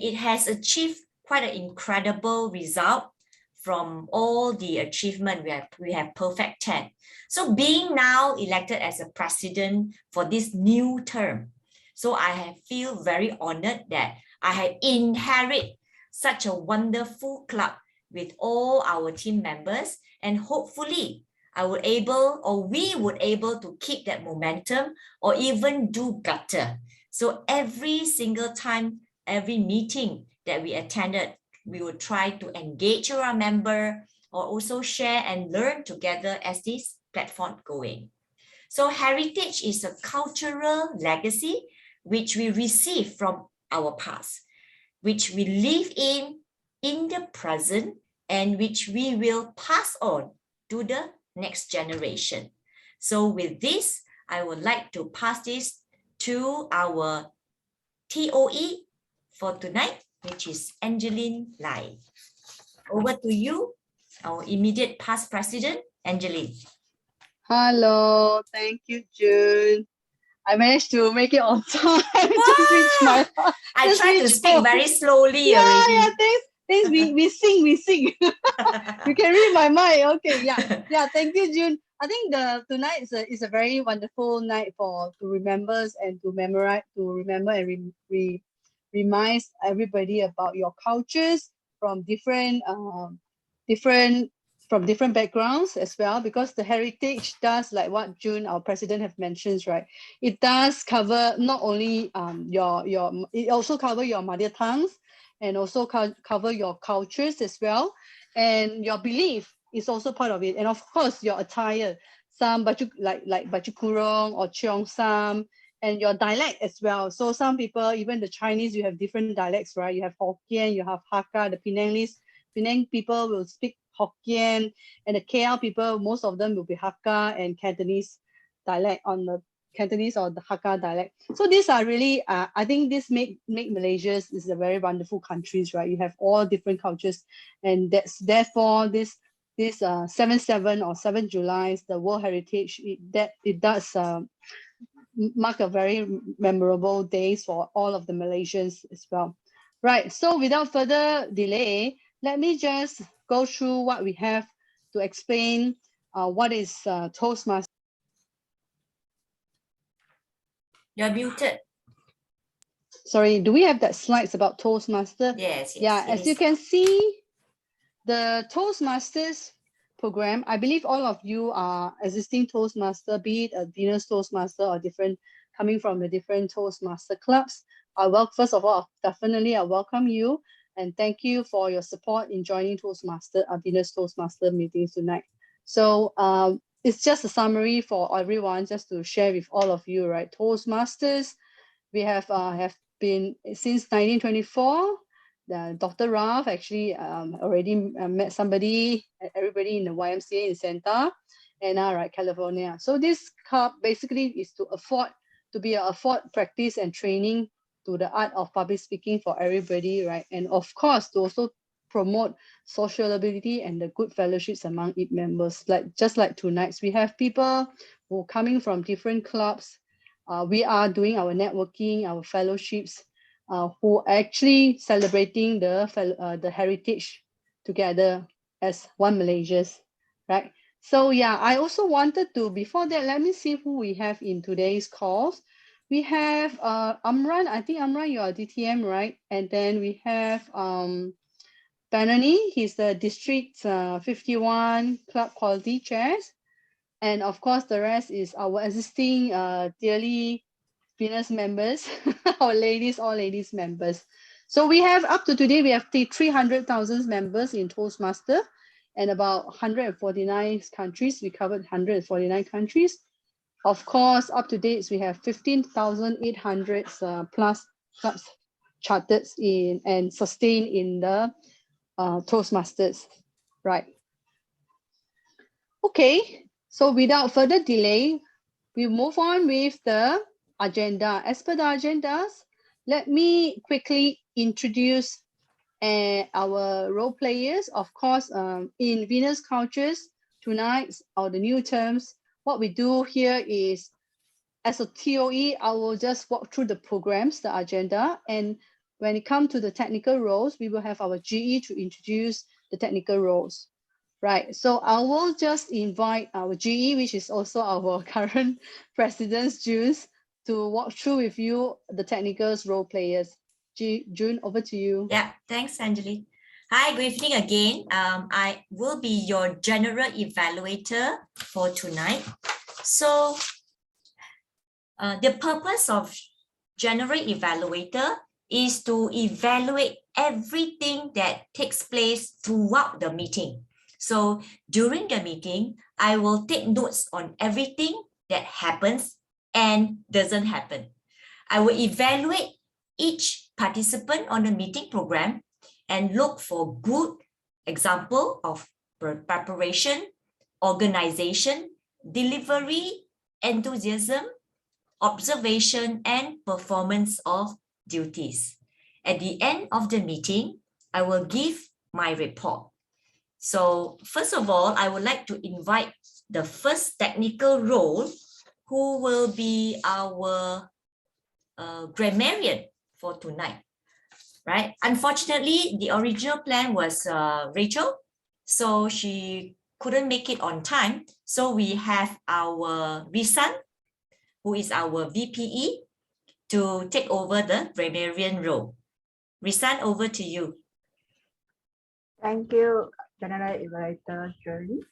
it has achieved quite an incredible result from all the achievement. We have perfect 10. So being now elected as a president for this new term, so I have feel very honored that I have inherit such a wonderful club with all our team members, and hopefully we would able to keep that momentum or even do better. So every single time, every meeting that we attended, we will try to engage with our member or also share and learn together as this platform going. So heritage is a cultural legacy which we receive from our past, which we live in the present, and which we will pass on to the next generation. So with this, I would like to pass this to our TOE for tonight, which is Angeline Lai. Over to you, our immediate past president, Angeline. Hello, thank you, June. I managed to make it on time. Just reached my I tried to speak very slowly already. Yeah, thanks. We sing. You can read my mind. Okay, yeah. Thank you, June. I think tonight is a very wonderful night to remember and to memorize, to remember and remind everybody about your cultures from different backgrounds as well, because the heritage does, like what June, our president, have mentioned, right? It does cover not only it also cover your mother tongues, and also cover your cultures as well, and your belief is also part of it, and of course your attire, some baju like baju kurung or cheongsam, and your dialect as well. So some people, even the Chinese, you have different dialects, right? You have Hokkien, you have Hakka, the Penang people will speak Hokkien, and the KL people, most of them will be Hakka and Cantonese dialect, on the Cantonese or the Hakka dialect. So these are really, I think this make Malaysia is a very wonderful country, right? You have all different cultures, and that's therefore this 7/7 or 7 July, the World Heritage, it does mark a very memorable days for all of the Malaysians as well. Right, so without further delay, let me just go through what we have to explain what is Toastmasters. You're muted. Sorry, do we have that slides about Toastmaster? Yes. Yeah, as you can see, the Toastmasters program, I believe all of you are existing Toastmaster, be it a Venus Toastmaster or coming from the different Toastmaster clubs. First of all, definitely I welcome you and thank you for your support in joining Venus Toastmaster meetings tonight. So it's just a summary for everyone, just to share with all of you, right? Toastmasters, we have been since 1924. Dr. Ralph actually already met everybody in the YMCA in Santa Ana, right, California. So this club basically is to afford practice and training to the art of public speaking for everybody, right? And of course, to also promote sociability and the good fellowships among its members. Just like tonight, we have people who are coming from different clubs. We are doing our networking, our fellowships, who are actually celebrating the heritage together as one Malaysians, right? So yeah, I also wanted to, before that, let me see who we have in today's calls. We have Amran. I think Amran, you are DTM, right? And then we have Banani, he's the District 51 Club Quality Chairs. And of course, the rest is our existing dearly Venus members, all ladies members. So we have, up to today, we have 300,000 members in Toastmaster and about 149 countries. We covered 149 countries. Of course, up to date, we have 15,800 plus clubs chartered in and sustained in the Toastmasters, right? Okay, so without further delay, we move on with the agenda. As per the agendas, let me quickly introduce our role players. Of course, in Venus Cultures tonight, or the new terms, what we do here is, as a TOE, I will just walk through the programs, the agenda, and when it comes to the technical roles, we will have our GE to introduce the technical roles. Right, so I will just invite our GE, which is also our current president, June, to walk through with you the technical role players. June, over to you. Yeah, thanks, Anjali. Hi, good evening again. I will be your general evaluator for tonight. So the purpose of general evaluator is to evaluate everything that takes place throughout the meeting. So during the meeting, I will take notes on everything that happens and doesn't happen. I will evaluate each participant on the meeting program and look for good example of preparation, organization, delivery, enthusiasm, observation, and performance of duties. At the end of the meeting, I will give my report. So first of all, I would like to invite the first technical role, who will be our grammarian for tonight, right? Unfortunately, the original plan was Rachel, so she couldn't make it on time. So we have our Risan, who is our VPE, to take over the grammarian role. Risan, over to you. Thank you, General Evaluator Julie.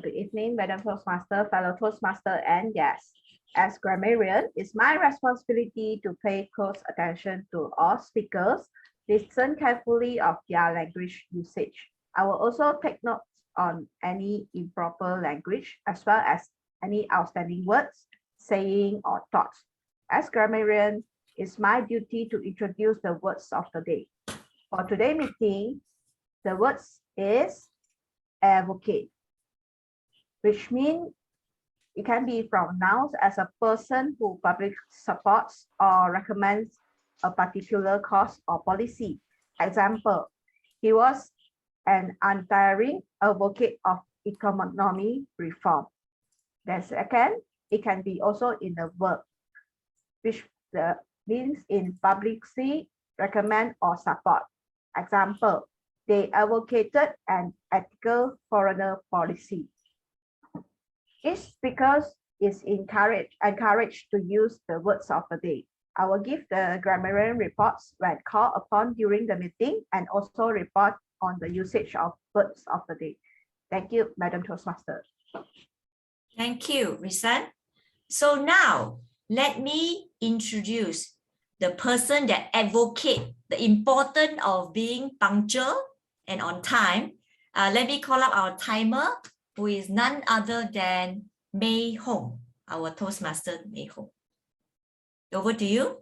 Good evening, Madam Toastmaster, fellow Toastmaster, and guests. As grammarian, it's my responsibility to pay close attention to all speakers, listen carefully of their language usage. I will also take notes on any improper language, as well as any outstanding words, saying, or thoughts. As grammarian, it's my duty to introduce the words of the day. For today's meeting, the words is advocate, which means it can be pronounced as a person who publicly supports or recommends a particular cause or policy. Example, he was an untiring advocate of economic reform. Then second, it can be also in the verb, which means in publicly recommend or support. Example, they advocated an ethical foreign policy. Each speaker is encouraged to use the words of the day. I will give the grammarian reports when called upon during the meeting, and also report on the usage of words of the day. Thank you, Madam Toastmaster. Thank you, Risan. So now, let me introduce the person that advocate the importance of being punctual and on time. Let me call up our timer, who is none other than Mei Hong, our Toastmaster Mei Hong. Over to you.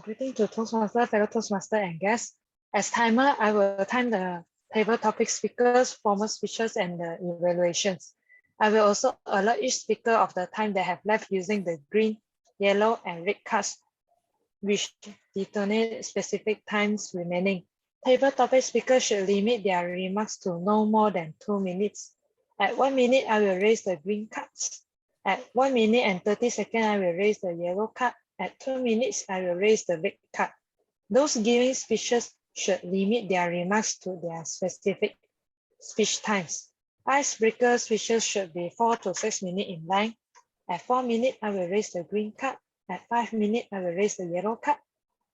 Greeting to Toastmaster, fellow Toastmaster, and guests. As timer, I will time the table topic speakers, formal speeches, and the evaluations. I will also alert each speaker of the time they have left using the green, yellow, and red cards, which determine specific times remaining. Table topic speakers should limit their remarks to no more than 2 minutes. At 1 minute, I will raise the green cards. At 1 minute and 30 seconds, I will raise the yellow card. At 2 minutes, I will raise the red card. Those giving speeches should limit their remarks to their specific speech times. Icebreaker speeches should be 4 to 6 minutes in length. At 4 minutes, I will raise the green card. At 5 minutes, I will raise the yellow card.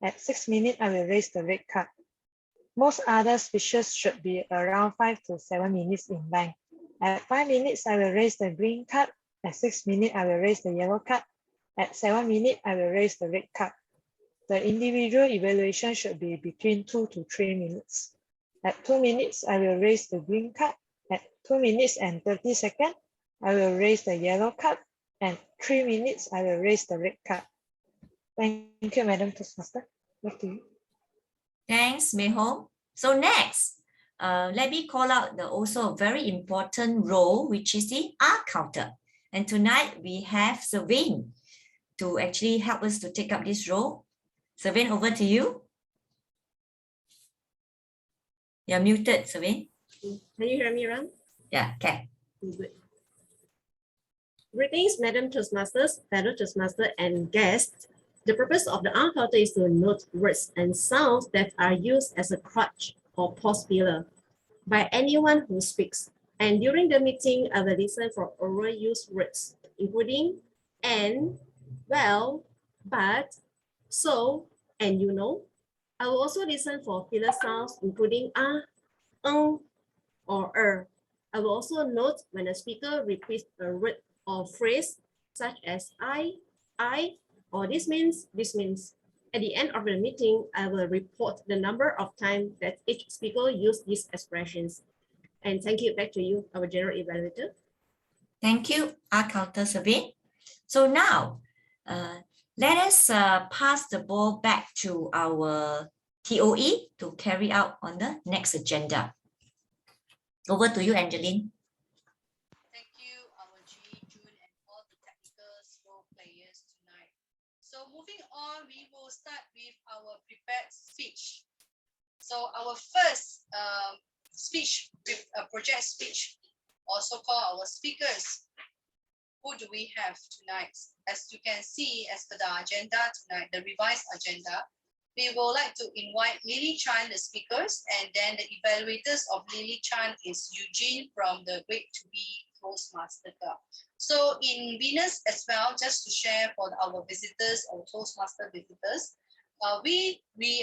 At 6 minutes, I will raise the red card. Most other speeches should be around 5 to 7 minutes in length. At 5 minutes, I will raise the green card. At 6 minutes, I will raise the yellow card. At 7 minutes, I will raise the red card. The individual evaluation should be between 2 to 3 minutes. At 2 minutes, I will raise the green card. At 2 minutes and 30 seconds, I will raise the yellow card. And 3 minutes, I will raise the red card. Thank you, Madam Toastmaster. Back to you. Thanks, Mei Hong. So next, let me call out the also very important role, which is the R counter. And tonight we have Savine to actually help us to take up this role. Savine, over to you. You're muted, Savine. Can you hear me, Ron? Yeah, okay. Good. Greetings, Madam Toastmasters, fellow Toastmaster, and guests. The purpose of the art filter is to note words and sounds that are used as a crutch or pause filler by anyone who speaks. And during the meeting, I will listen for overused words, including and, well, but, so, and you know. I will also listen for filler sounds, including or. I will also note when a speaker repeats a word or phrase such as I, or this means. At the end of the meeting, I will report the number of times that each speaker used these expressions. And thank you, back to you, our general evaluator. Thank you, Art Counter Survey. So now, let us pass the ball back to our TOE to carry out on the next agenda. Over to you, Angeline. Thank you, our G, June, and all the technical role players tonight. So moving on, we will start with our prepared speech. So our first speech, project speech, also called our speakers. Who do we have tonight? As you can see, as per the agenda tonight, the revised agenda, we would like to invite Lily Chan, the speakers, and then the evaluators of Lily Chan is Eugene from the Grade 2B Toastmaster Club. So in Venus as well, just to share for our visitors or Toastmaster visitors, we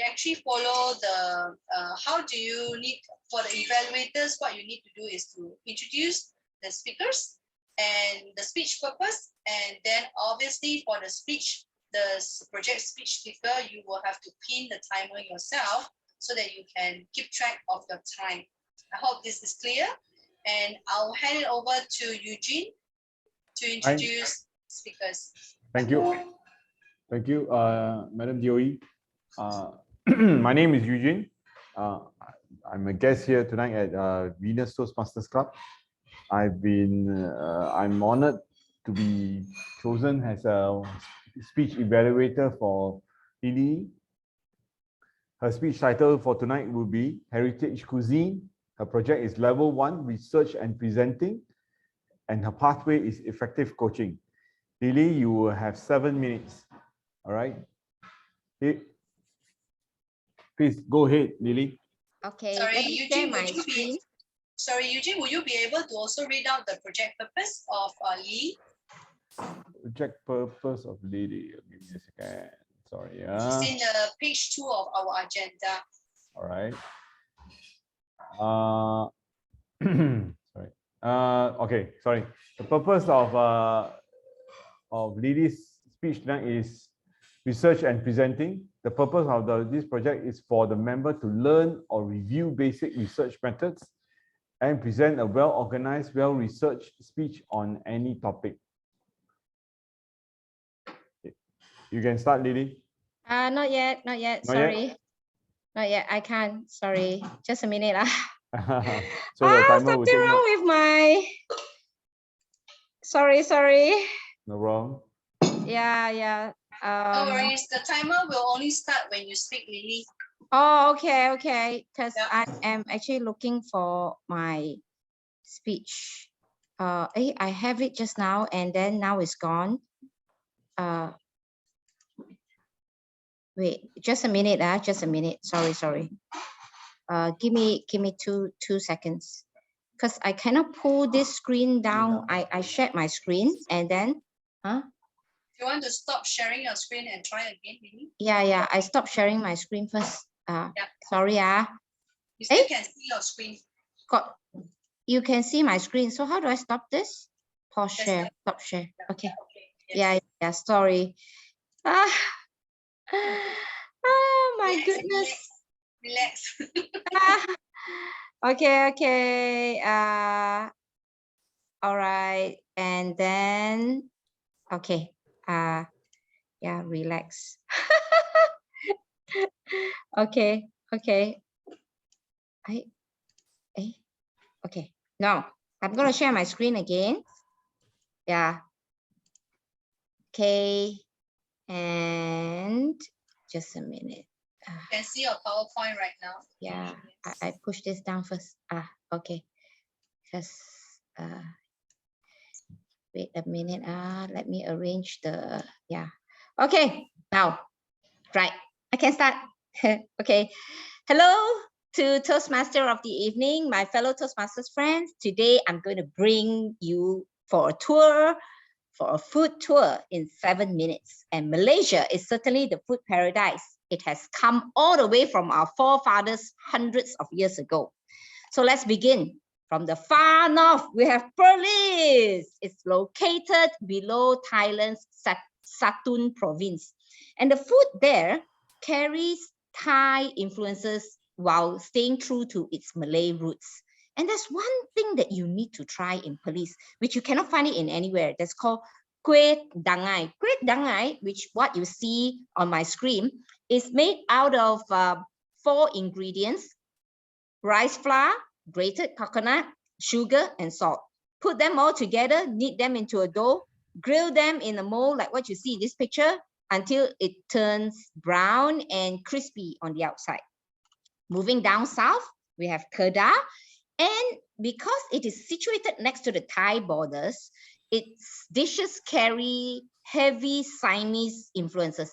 actually follow the, how do you need, for the evaluators, what you need to do is to introduce the speakers and the speech purpose, and then obviously for the speech, the project speech speaker, you will have to pin the timer yourself so that you can keep track of your time. I hope this is clear, and I'll hand it over to Eugene to introduce speakers. Thank you. Thank you, Madam DOE. My name is Eugene. I'm a guest here tonight at Venus Toastmasters Club. I'm honored to be chosen as a speech evaluator for Lily. Her speech title for tonight will be Heritage Cuisine. Her project is Level 1, Research and Presenting, and her pathway is Effective Coaching. Lily, you will have 7 minutes. All right. Please go ahead, Lily. Okay. Sorry, Eugene, will you be able to also read out the project purpose of Lee? Project purpose of Lily. Give me a second. Sorry. It's in the page 2 of our agenda. All right. Sorry. Okay. Sorry. The purpose of Lily's speech tonight is research and presenting. The purpose of this project is for the member to learn or review basic research methods and present a well-organized, well-researched speech on any topic. You can start, Lily. Not yet. Sorry. Not yet. I can't. Sorry. Just a minute. So the timer will something wrong with my. Sorry. No problem. Yeah. No worries. The timer will only start when you speak, Lily. Oh, okay. Because I am actually looking for my speech. I have it just now, and then now it's gone. Wait, just a minute. Just a minute. Sorry. Give me 2 seconds, because I cannot pull this screen down. I shared my screen, and then, If you want to stop sharing your screen and try again, Lily. Yeah. I stopped sharing my screen first. Sorry. You still can see your screen. You can see my screen. So how do I stop this? Pause share. Stop share. Okay. Yes. Yeah. Sorry. Oh my goodness. Relax. Okay. All right. And then, okay. Yeah, relax. Okay. Okay. Now I'm gonna share my screen again. Yeah. Okay. And just a minute. You can see your PowerPoint right now. Yeah, I push this down first. Okay. Because Wait a minute. Let me arrange the, yeah. Okay, now, right, I can start. Okay, hello to Toastmaster of the evening, my fellow Toastmasters friends. Today, I'm going to bring you for a tour, for a food tour in 7 minutes. And Malaysia is certainly the food paradise. It has come all the way from our forefathers hundreds of years ago. So let's begin. From the far north, we have Perlis. It's located below Thailand's Satun province. And the food there carries Thai influences while staying true to its Malay roots. And there's one thing that you need to try in Perlis, which you cannot find it in anywhere. That's called kueh dangai. Kueh dangai, which what you see on my screen, is made out of 4 ingredients: rice flour, grated coconut, sugar, and salt. Put them all together, knead them into a dough, grill them in a mold like what you see in this picture until it turns brown and crispy on the outside. Moving down south, we have Kedah. And because it is situated next to the Thai borders, its dishes carry heavy Siamese influences,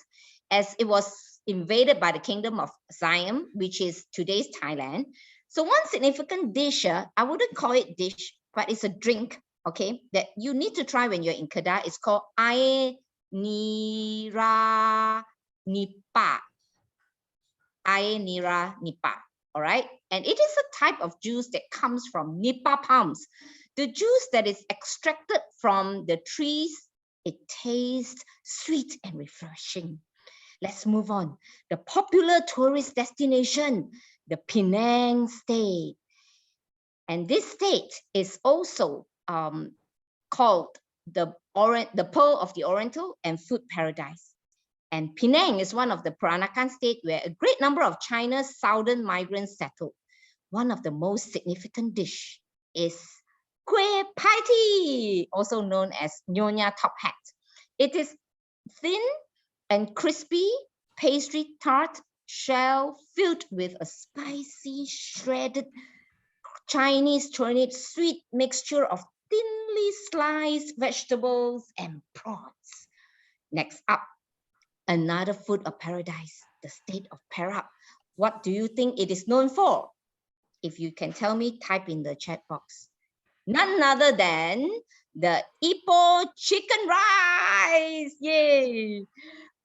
as it was invaded by the Kingdom of Siam, which is today's Thailand. So one significant dish, I wouldn't call it dish, but it's a drink, okay, that you need to try when you're in Kedah. It's called air nira nipa. Air nira nipa, all right? And it is a type of juice that comes from nipa palms. The juice that is extracted from the trees, it tastes sweet and refreshing. Let's move on. The popular tourist destination, the Penang state. And this state is also called the Pearl of the Oriental and Food Paradise. And Penang is one of the Peranakan states where a great number of China's southern migrants settled. One of the most significant dish is kueh pai tee, also known as Nyonya Top Hat. It is thin and crispy pastry tart shell filled with a spicy shredded Chinese turnip sweet mixture of thinly sliced vegetables and prawns. Next up, another food of paradise, the state of Perak. What do you think it is known for? If you can tell me, type in the chat box. None other than the Ipoh chicken rice. Yay!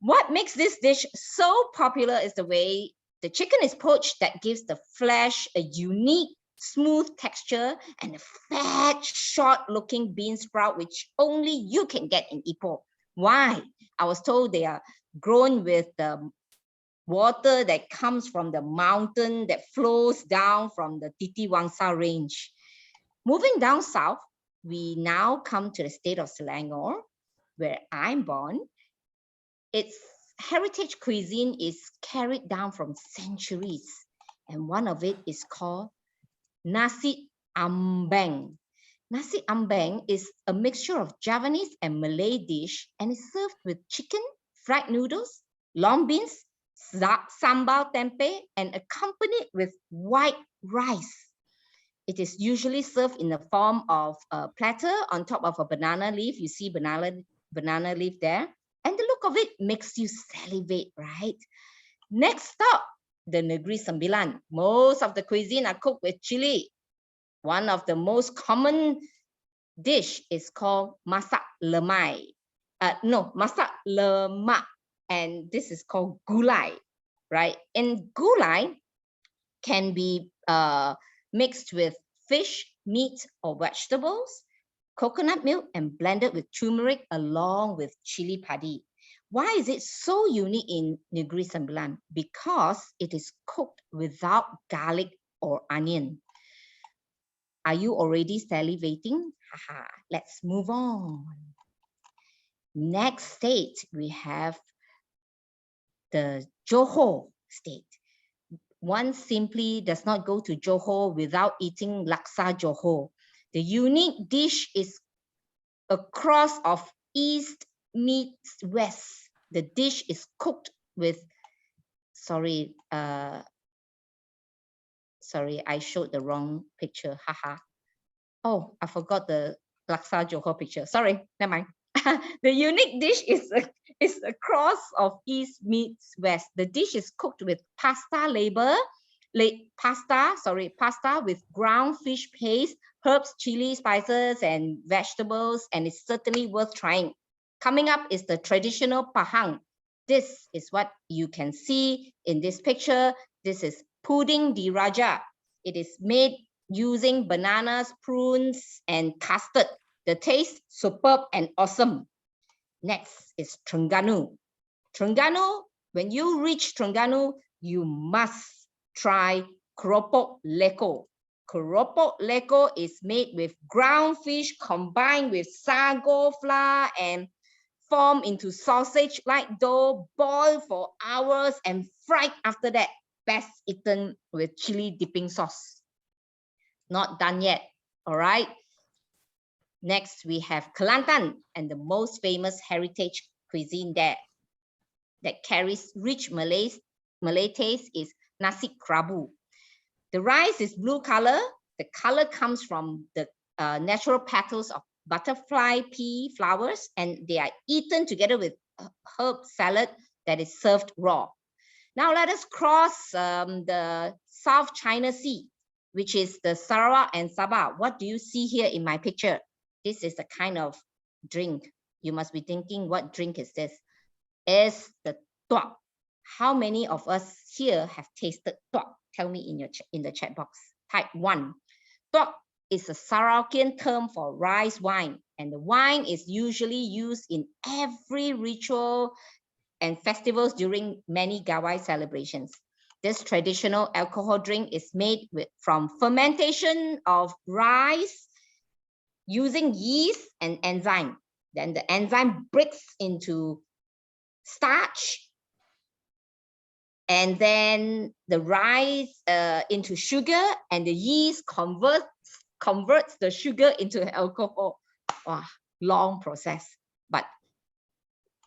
What makes this dish so popular is the way the chicken is poached that gives the flesh a unique, smooth texture, and a fat, short-looking bean sprout, which only you can get in Ipoh. Why? I was told they are grown with the water that comes from the mountain that flows down from the Titi Wangsa range. Moving down south, we now come to the state of Selangor, where I'm born. Its heritage cuisine is carried down from centuries, and one of it is called nasi ambeng. Nasi ambeng is a mixture of Javanese and Malay dish, and is served with chicken, fried noodles, long beans, sambal tempeh, and accompanied with white rice. It is usually served in the form of a platter on top of a banana leaf. You see banana leaf there. And the look of it makes you salivate, right? Next stop, the Negeri Sembilan. Most of the cuisine are cooked with chili. One of the most common dish is called masak lemai. Masak lemak. And this is called gulai, right? And gulai can be mixed with fish, meat, or vegetables, coconut milk, and blended with turmeric along with chili padi. Why is it so unique in Negeri Sembilan? Because it is cooked without garlic or onion. Are you already salivating? Haha, let's move on. Next state, we have the Johor state. One simply does not go to Johor without eating laksa Johor. The unique dish is a cross of East meets West. The dish is cooked with, sorry, I showed the wrong picture, haha. Oh, I forgot the Laksa Johor picture. Sorry, never mind. The unique dish is a cross of East meets West. The dish is cooked with pasta pasta with ground fish paste, herbs, chili, spices, and vegetables, and it's certainly worth trying. Coming up is the traditional pahang. This is what you can see in this picture. This is pudding di raja. It is made using bananas, prunes, and custard. The taste superb and awesome. Next is Terengganu. Terengganu, when you reach Terengganu, you must try keropok leko. Keropok leko is made with ground fish combined with sago flour and formed into sausage-like dough, boiled for hours and fried after that. Best eaten with chili dipping sauce. Not done yet, all right? Next, we have Kelantan, and the most famous heritage cuisine there that carries rich Malay taste is nasi kerabu. The rice is blue color. The color comes from the natural petals of butterfly pea flowers, and they are eaten together with herb salad that is served raw. Now let us cross the South China Sea, which is the Sarawak and Sabah. What do you see here in my picture? This is a kind of drink. You must be thinking, what drink is this? It's the tuak. How many of us here have tasted tuak? Tell me in the chat box. Type 1. Tuak is a Sarawakian term for rice wine, and the wine is usually used in every ritual and festivals during many Gawai celebrations. This traditional alcohol drink is made from fermentation of rice using yeast and enzyme. Then the enzyme breaks into starch, and then the rice into sugar, and the yeast converts the sugar into alcohol. Wow, long process, but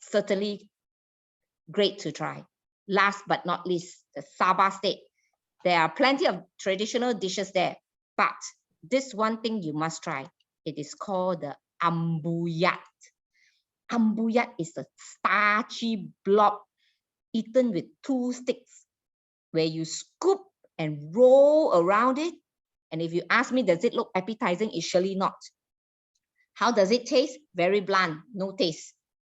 certainly great to try. Last but not least, the Sabah state. There are plenty of traditional dishes there, but this one thing you must try. It is called the ambuyat. Ambuyat is a starchy blob eaten with 2 sticks, where you scoop and roll around it. And if you ask me, does it look appetizing? It's surely not. How does it taste? Very bland, no taste.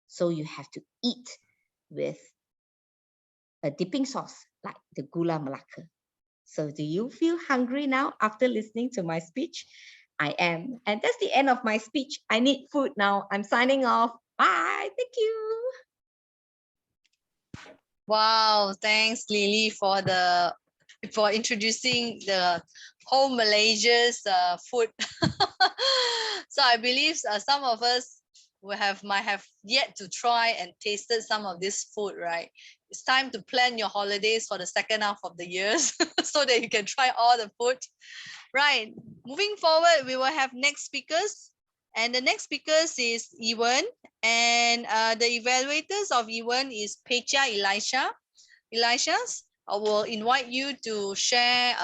So you have to eat with a dipping sauce like the gula melaka. So do you feel hungry now after listening to my speech? I am. And that's the end of my speech. I need food now. I'm signing off. Bye. Thank you. Wow, thanks Lily for introducing the whole Malaysia's food. So I believe some of us might have yet to try and tasted some of this food, right? It's time to plan your holidays for the second half of the years so that you can try all the food. Right. Moving forward, we will have next speakers. And the next speakers is Ewan. And the evaluators of Ewan is Pecha Elisha. I will invite you to share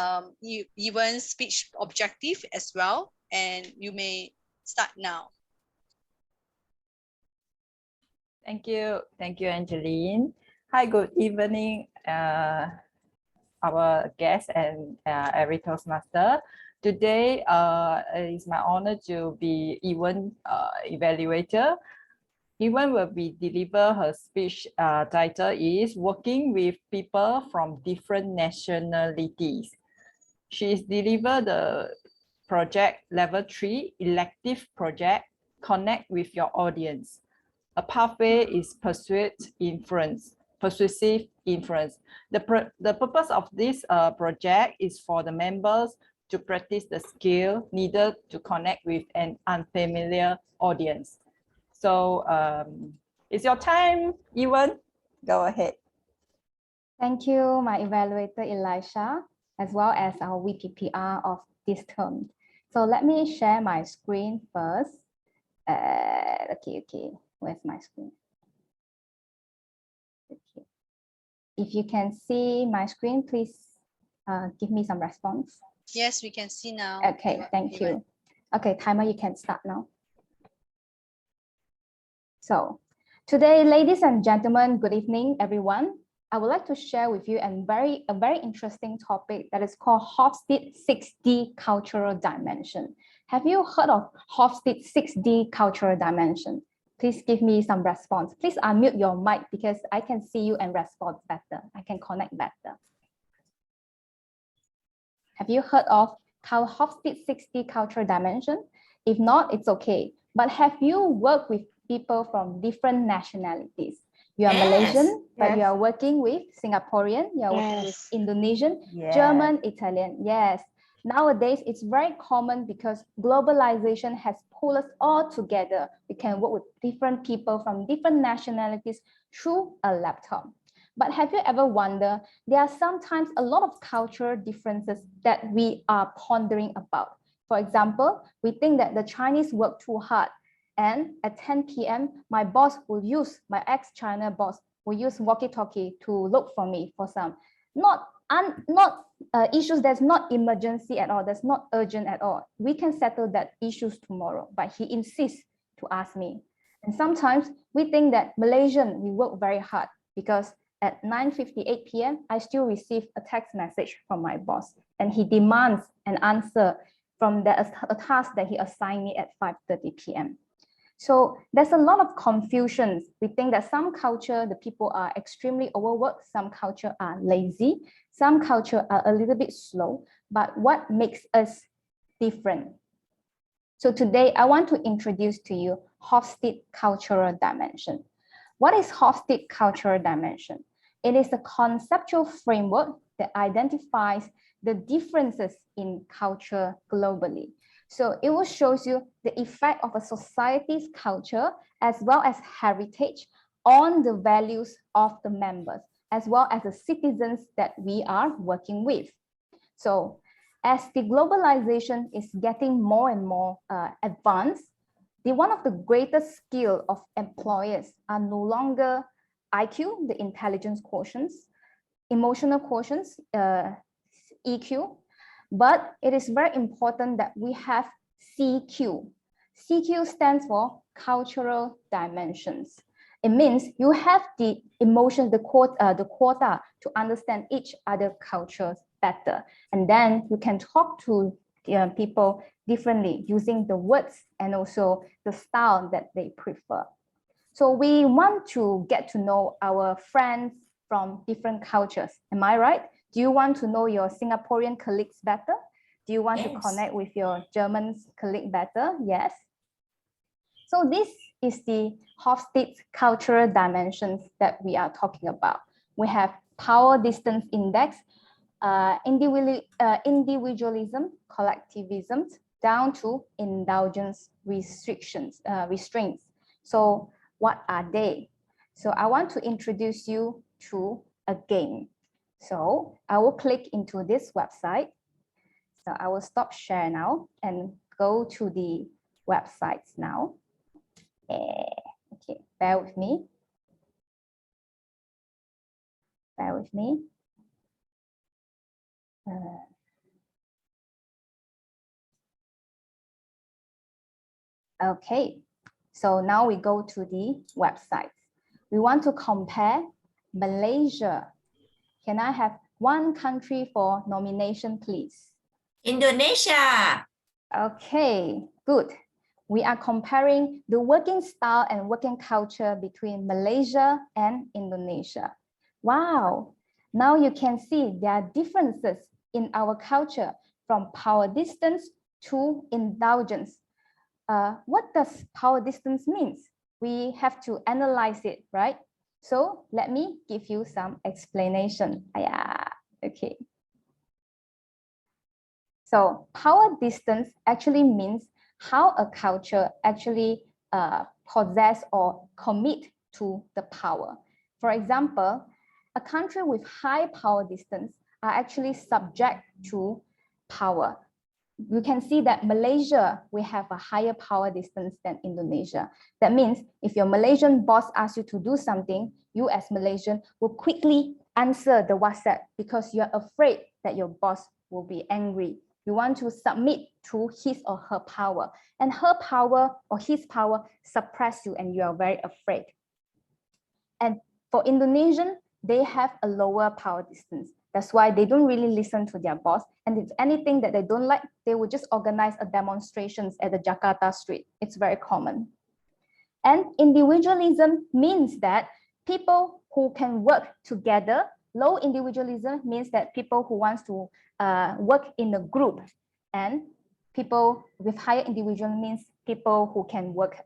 Ewan's speech objective as well. And you may start now. Thank you, Angeline. Hi, good evening, our guests and every Toastmaster. Today, it is my honor to be Ewan evaluator. Ewan will deliver her speech. Title is Working with People from Different Nationalities. She is deliver the project level 3 elective project, Connect with Your Audience. A pathway is persuasive influence. The purpose of this project is for the members to practice the skill needed to connect with an unfamiliar audience. So it's your time, Ewan. Go ahead. Thank you, my evaluator Elisha, as well as our VPPR of this term. So let me share my screen first. Okay. Where's my screen? Okay. If you can see my screen, please give me some response. Yes, we can see now. Okay, thank you. Okay, timer, you can start now. So today, ladies and gentlemen, good evening, everyone. I would like to share with you a very interesting topic that is called Hofstede 6D cultural dimension. Have you heard of Hofstede 6D cultural dimension? Please give me some response. Please unmute your mic because I can see you and respond better. I can connect better. Have you heard of Hofstede 6D cultural dimension? If not, it's okay. But have you worked with people from different nationalities? You are Malaysian, but you are working with Singaporean, you are working with Indonesian, German, Italian. Yes. Nowadays, it's very common because globalization has pulled us all together. We can work with different people from different nationalities through a laptop. But have you ever wondered, there are sometimes a lot of cultural differences that we are pondering about. For example, we think that the Chinese work too hard, and at 10 p.m., my boss will use, my ex-China boss will use walkie-talkie to look for me for some issues that's not emergency at all, that's not urgent at all. We can settle that issues tomorrow, but he insists to ask me. And sometimes we think that Malaysian, we work very hard because at 9:58 p.m., I still receive a text message from my boss and he demands an answer from a task that he assigned me at 5:30 p.m. So there's a lot of confusions. We think that some culture, the people are extremely overworked, some culture are lazy, some culture are a little bit slow, but what makes us different? So today I want to introduce to you Hofstede cultural dimension. What is Hofstede cultural dimension? It is a conceptual framework that identifies the differences in culture globally. So it will show you the effect of a society's culture as well as heritage on the values of the members, as well as the citizens that we are working with. So as the globalization is getting more and more advanced, one of the greatest skill of employers are no longer IQ, the intelligence quotients, emotional quotients, EQ, but it is very important that we have CQ. CQ stands for cultural dimensions. It means you have the emotion, the quota to understand each other cultures better. And then you can talk to people differently using the words and also the style that they prefer. So we want to get to know our friends from different cultures. Am I right? Do you want to know your Singaporean colleagues better? Do you want to connect with your German colleague better? Yes. So this is the Hofstede cultural dimensions that we are talking about. We have power distance index, individualism, collectivism, down to indulgence restrictions, restraints. So what are they? So I want to introduce you to a game. So I will click into this website. So I will stop share now and go to the websites now. Okay, bear with me. Bear with me. Okay, so now we go to the website. We want to compare Malaysia. Can I have one country for nomination, please? Indonesia. Okay, good. We are comparing the working style and working culture between Malaysia and Indonesia. Wow, now you can see there are differences in our culture from power distance to indulgence. What does power distance mean? We have to analyze it, right? So let me give you some explanation. Okay. So power distance actually means how a culture actually possess or commit to the power. For example, a country with high power distance are actually subject to power. You can see that Malaysia, we have a higher power distance than Indonesia. That means if your Malaysian boss asks you to do something, you as Malaysian will quickly answer the WhatsApp because you're afraid that your boss will be angry You want to submit to his or her power, and her power or his power suppress you and you are very afraid. And for Indonesian, they have a lower power distance. That's why they don't really listen to their boss. And if anything that they don't like, they will just organize a demonstrations at the Jakarta street. It's very common. And individualism means that people who can work together. Low individualism means that people who wants to work in a group, and people with higher individual means people who can work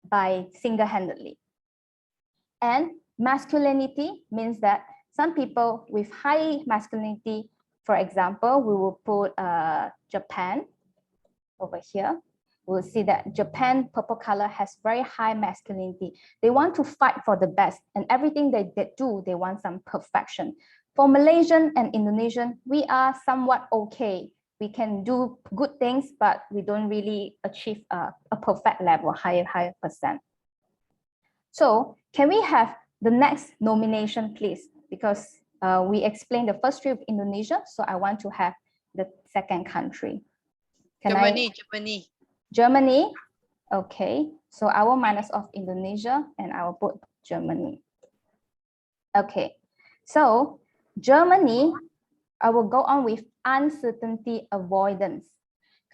by single-handedly. And masculinity means that some people with high masculinity, for example, we will put Japan over here. We'll see that Japan, purple color, has very high masculinity. They want to fight for the best, and everything they do, they want some perfection. For Malaysian and Indonesian, we are somewhat okay. We can do good things, but we don't really achieve a perfect level, higher percent. So can we have the next nomination, please? Because we explained the first three of Indonesia, so I want to have the second country. Germany. Okay, so I will minus off Indonesia and I will put Germany. Okay, so Germany, I will go on with uncertainty avoidance.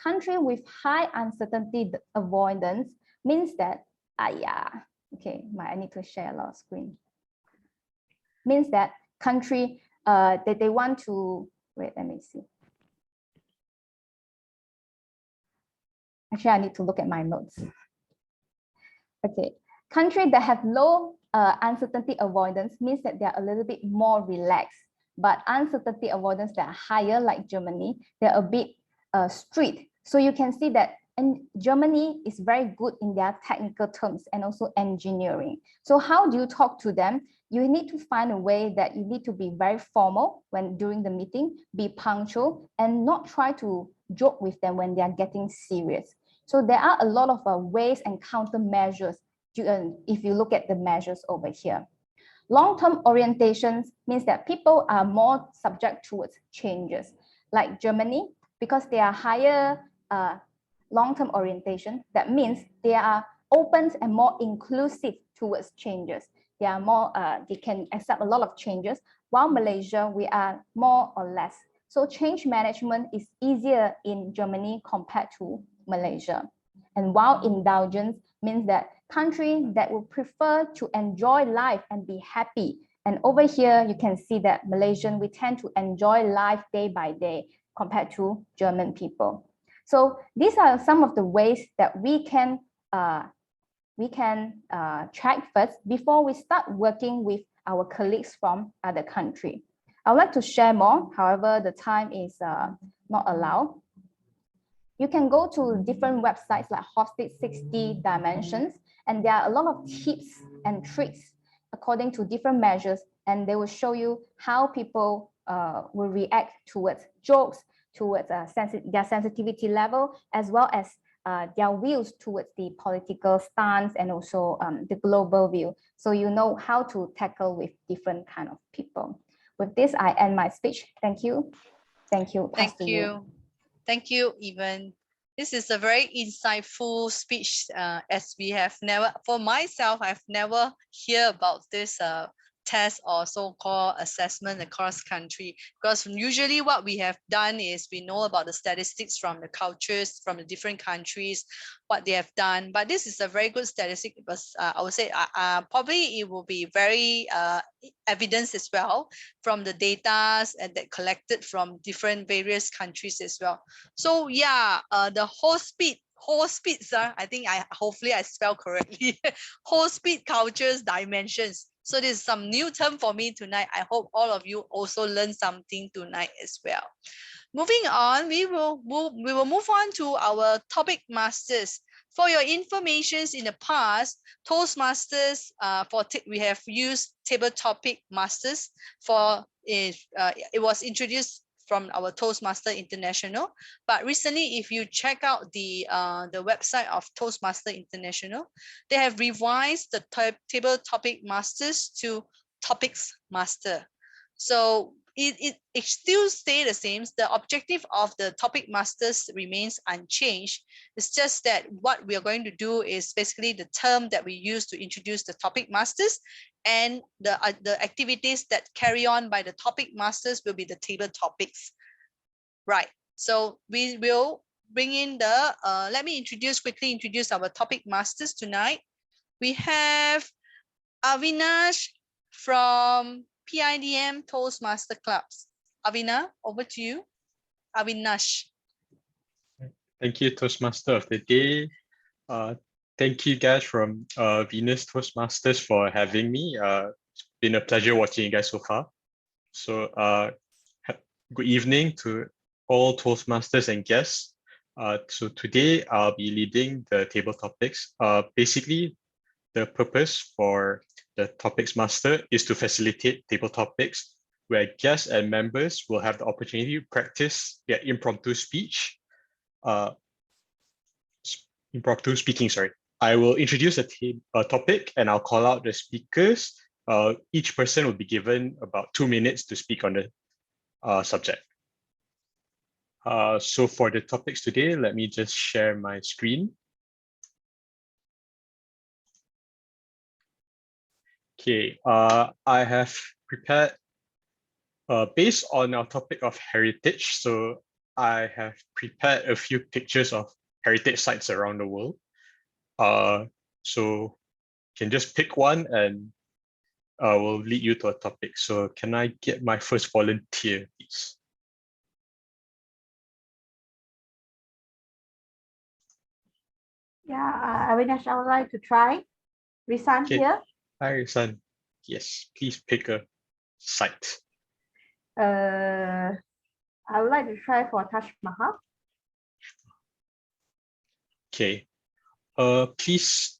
Country with high uncertainty avoidance means that, okay, I need to share a lot of screen. Means that country that they want to, wait, let me see. Actually, I need to look at my notes. Okay, country that have low uncertainty avoidance means that they're a little bit more relaxed, but uncertainty avoidance that are higher, like Germany, they're a bit strict. So you can see that in Germany is very good in their technical terms and also engineering. So how do you talk to them? You need to find a way that you need to be very formal when during the meeting, be punctual, and not try to joke with them when they are getting serious. So there are a lot of ways and countermeasures if you look at the measures over here. Long-term orientations means that people are more subject towards changes. Like Germany, because they are higher long-term orientation, that means they are open and more inclusive towards changes. They are more, they can accept a lot of changes, while Malaysia, we are more or less. So change management is easier in Germany compared to Malaysia. And while indulgence means that country that will prefer to enjoy life and be happy. And over here, you can see that Malaysian, we tend to enjoy life day by day compared to German people. So these are some of the ways that we can track first before we start working with our colleagues from other country. I would like to share more, however, the time is not allowed. You can go to different websites like Hofstede 60 Dimensions, and there are a lot of tips and tricks according to different measures, and they will show you how people will react towards jokes, towards their sensitivity level, as well as their views towards the political stance and also the global view. So you know how to tackle with different kind of people. With this, I end my speech. Thank you. Thank you. Thank you. Thank you, Evan. This is a very insightful speech, as we have never, for myself, I've never heard about this test or so-called assessment across country, because usually what we have done is we know about the statistics from the cultures from the different countries, what they have done, but this is a very good statistic because I would say probably it will be very evidence as well from the data and that collected from different various countries as well. So yeah, the whole speed, I think hopefully I spell correctly, whole speed cultures dimensions. So this is some new term for me tonight. I hope all of you also learn something tonight as well. Moving on, we will move on to our topic masters. For your informations, in the past, Toastmasters, we have used table topic masters for it was introduced from our Toastmaster International. But recently, if you check out the website of Toastmaster International, they have revised the table topic masters to topics master. So it still stay the same. The objective of the topic masters remains unchanged. It's just that what we are going to do is basically the term that we use to introduce the topic masters, and the activities that carry on by the topic masters will be the table topics. Right. So we will bring in the, let me quickly introduce our topic masters tonight. We have Avinash from PIDM Toastmaster Clubs. Avina, over to you. Avinash. Thank you, Toastmaster of the Day. Thank you guys from Venus Toastmasters for having me. It's been a pleasure watching you guys so far. So good evening to all Toastmasters and guests. So today I'll be leading the table topics. Basically, the purpose for the topics master is to facilitate table topics where guests and members will have the opportunity to practice their impromptu speech. Impromptu speaking, sorry. I will introduce a topic and I'll call out the speakers. Each person will be given about 2 minutes to speak on the subject. So for the topics today, let me just share my screen. Okay, I have prepared based on our topic of heritage. So I have prepared a few pictures of heritage sites around the world. So you can just pick one and we'll lead you to a topic. So can I get my first volunteer, please? Yeah, Avinash, I would like to try. Risan Okay. here. Hi, Risan. Yes, please pick a site. I would like to try for Taj Mahal. Okay. Please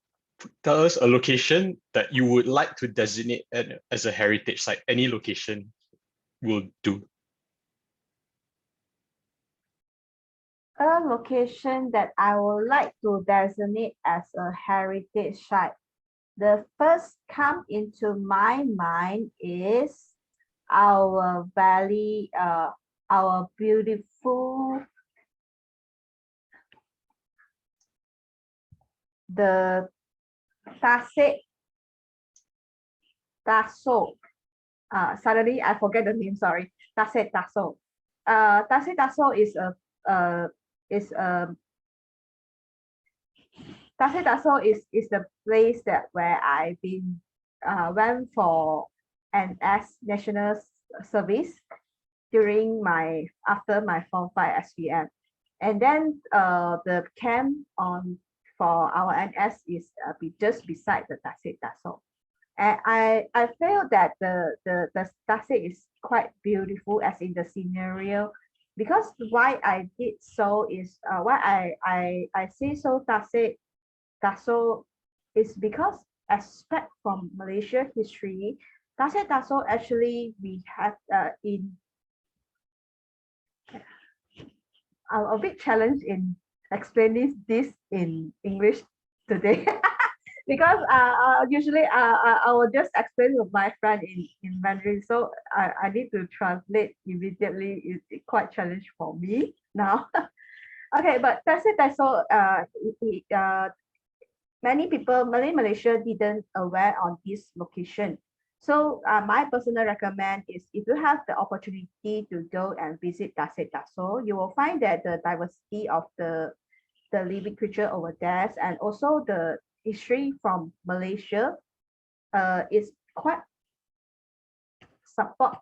tell us a location that you would like to designate as a heritage site. Any location will do. A location that I would like to designate as a heritage site. The first come into my mind is our valley, our beautiful, the Tasik Taso. Suddenly I forget the name, sorry. Tasik Taso. Tasik Taso is a Tasik Taso is the place that where I've been went for NS National Service during after my Form 5 SPM, and then the camp for our NS is just beside the Tasik Taso, and I feel that the Tasik is quite beautiful as in the scenario. Because why I did so is why I say so Tasik Taso is because aspect from Malaysia history, Tasik Taso actually we have I'm a bit challenged in explaining this in English today. Because usually I will just explain to my friend in Mandarin, so I need to translate immediately. It's quite challenge for me now. Okay, but Tasik Taso, many people, Malaysia didn't aware on this location. So my personal recommend is if you have the opportunity to go and visit Tasik Taso, you will find that the diversity of the living creature over there, and also the history from Malaysia is quite support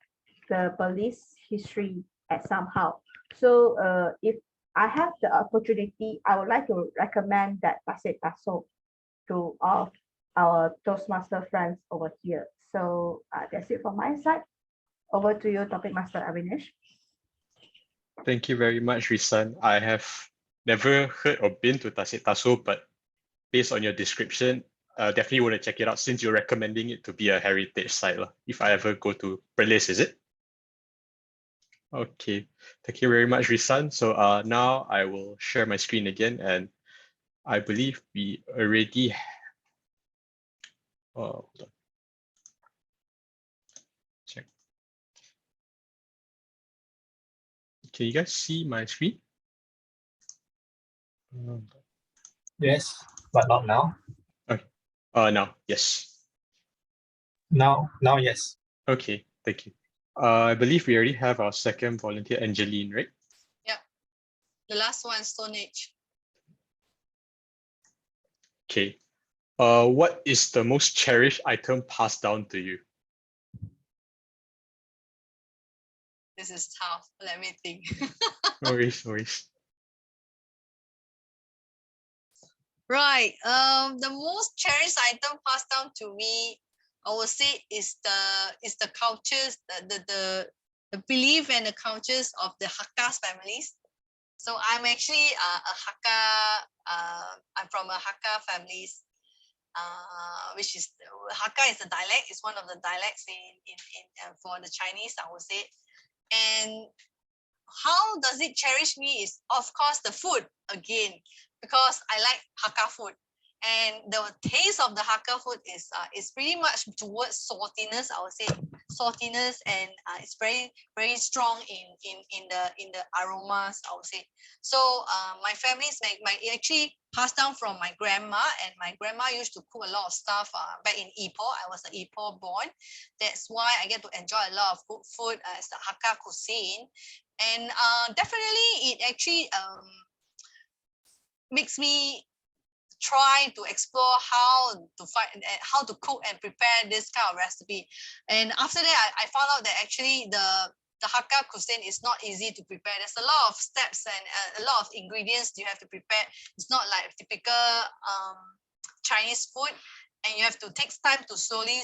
the police history at somehow. So if I have the opportunity, I would like to recommend that Tasik Taso to all our Toastmaster friends over here. So that's it from my side. Over to you, Topic Master Avinash. Thank you very much, Risan. I have never heard or been to Tasik Taso, but based on your description, definitely want to check it out since you're recommending it to be a heritage site. If I ever go to Perlis, is it? Okay, thank you very much, Risan. So now I will share my screen again, and I believe we already. Hold on. Check. Can you guys see my screen? Yes, but not now. Okay. Now, yes. Now, yes. Okay, thank you. I believe we already have our second volunteer, Angeline, right? Yeah. The last one, Stone Age. Okay. What is the most cherished item passed down to you? This is tough. Let me think. No worries, no worries. Right. The most cherished item passed down to me, I would say, is the cultures, the belief and the cultures of the Hakka families. So I'm actually a Hakka. I'm from a Hakka families, which is Hakka is a dialect. It's one of the dialects in for the Chinese, I would say. And how does it cherish me is, of course, the food again, because I like Hakka food. And the taste of the Hakka food is pretty much towards saltiness, I would say, saltiness, and it's very, very strong in the aromas, I would say. So my family's it actually passed down from my grandma, and my grandma used to cook a lot of stuff back in Ipoh. I was an Ipoh born. That's why I get to enjoy a lot of good food as the Hakka cuisine. And definitely it actually makes me try to explore how to find how to cook and prepare this kind of recipe. And after that, I found out that actually the Hakka cuisine is not easy to prepare. There's a lot of steps and a lot of ingredients you have to prepare. It's not like typical Chinese food, and you have to take time to slowly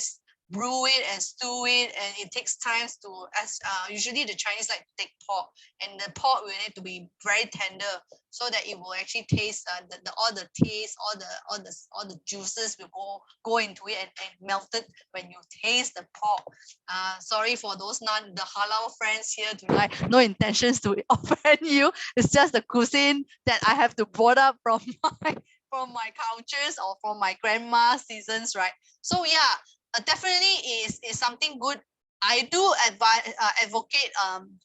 brew it and stew it, and it takes time to, as usually the Chinese like to take pork, and the pork will need to be very tender so that it will actually taste all the taste, all the juices will go into it and melt it when you taste the pork. Sorry for those the halal friends here tonight. No intentions to offend you. It's just the cuisine that I have to brought up from my cultures or from my grandma's seasons, right? So yeah. Definitely is something good. I do advocate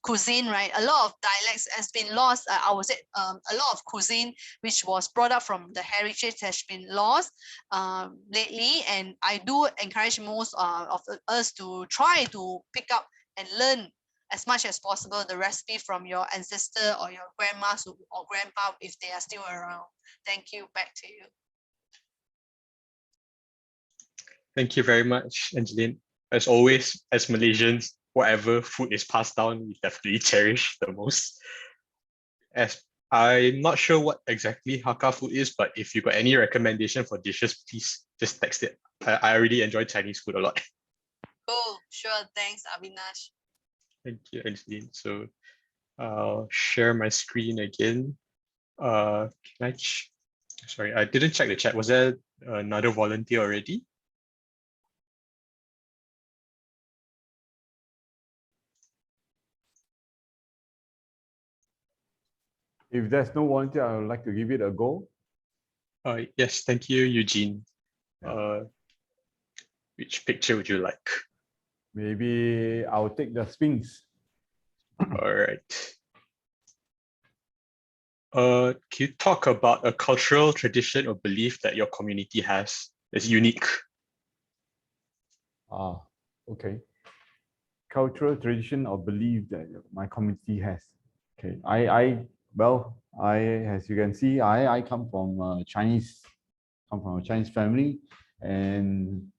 cuisine, right? A lot of dialects has been lost. I would say a lot of cuisine which was brought up from the heritage has been lost lately, and I do encourage most of us to try to pick up and learn as much as possible the recipe from your ancestor or your grandma or grandpa if they are still around. Thank you. Back to you. Thank you very much, Angeline. As always, as Malaysians, whatever food is passed down, we definitely cherish the most. As I'm not sure what exactly Hakka food is, but if you got any recommendation for dishes, please just text it. I already enjoy Chinese food a lot. Cool. Sure. Thanks, Avinash. Thank you, Angeline. So I'll share my screen again. Sorry, I didn't check the chat. Was there another volunteer already? If there's no volunteer, I would like to give it a go. Yes, thank you, Eugene. Yeah. Which picture would you like? Maybe I'll take the Sphinx. All right. Can you talk about a cultural tradition or belief that your community has that's unique? Okay. Cultural tradition or belief that my community has. Okay. As you can see, I come from a Chinese family, and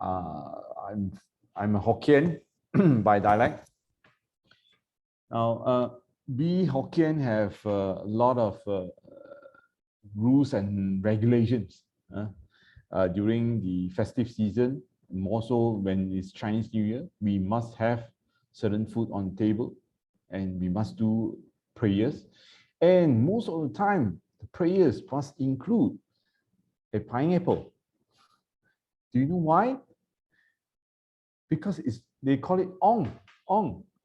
I'm a Hokkien by dialect. Now, we Hokkien have a lot of rules and regulations during the festive season. More so when it's Chinese New Year, we must have certain food on the table, and we must do prayers. And most of the time, the prayers must include a pineapple. Do you know why? Because they call it ong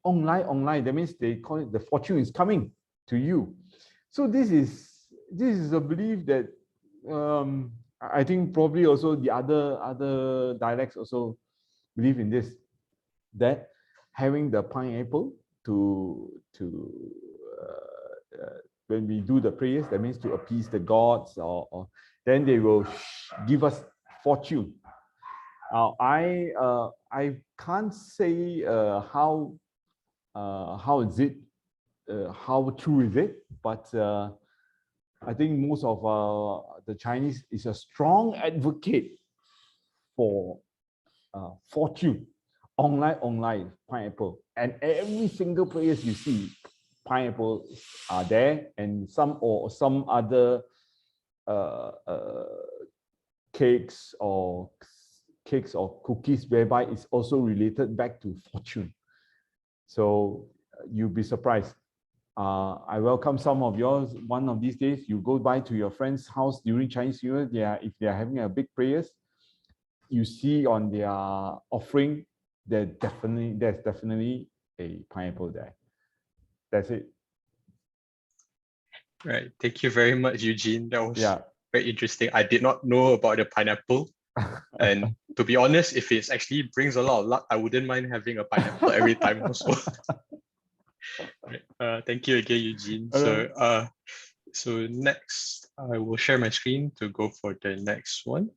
lai. That means they call it the fortune is coming to you. So this is a belief that I think probably also the other dialects also believe in this, that having the pineapple to when we do the prayers, that means to appease the gods, or then they will give us fortune. I can't say how is it, how true is it, but I think most of the Chinese is a strong advocate for fortune, online pineapple, and every single place you see pineapple are there, and some other cakes or cookies whereby it's also related back to fortune. So you'll be surprised. I welcome some of yours. One of these days, you go by to your friend's house during Chinese New Year. If they are having a big prayers, you see on their offering, there's definitely a pineapple there. That's it. Right. Thank you very much, Eugene. That was very interesting. I did not know about the pineapple. And to be honest, if it actually brings a lot of luck, I wouldn't mind having a pineapple every time also. Right. Thank you again, Eugene. So next, I will share my screen to go for the next one.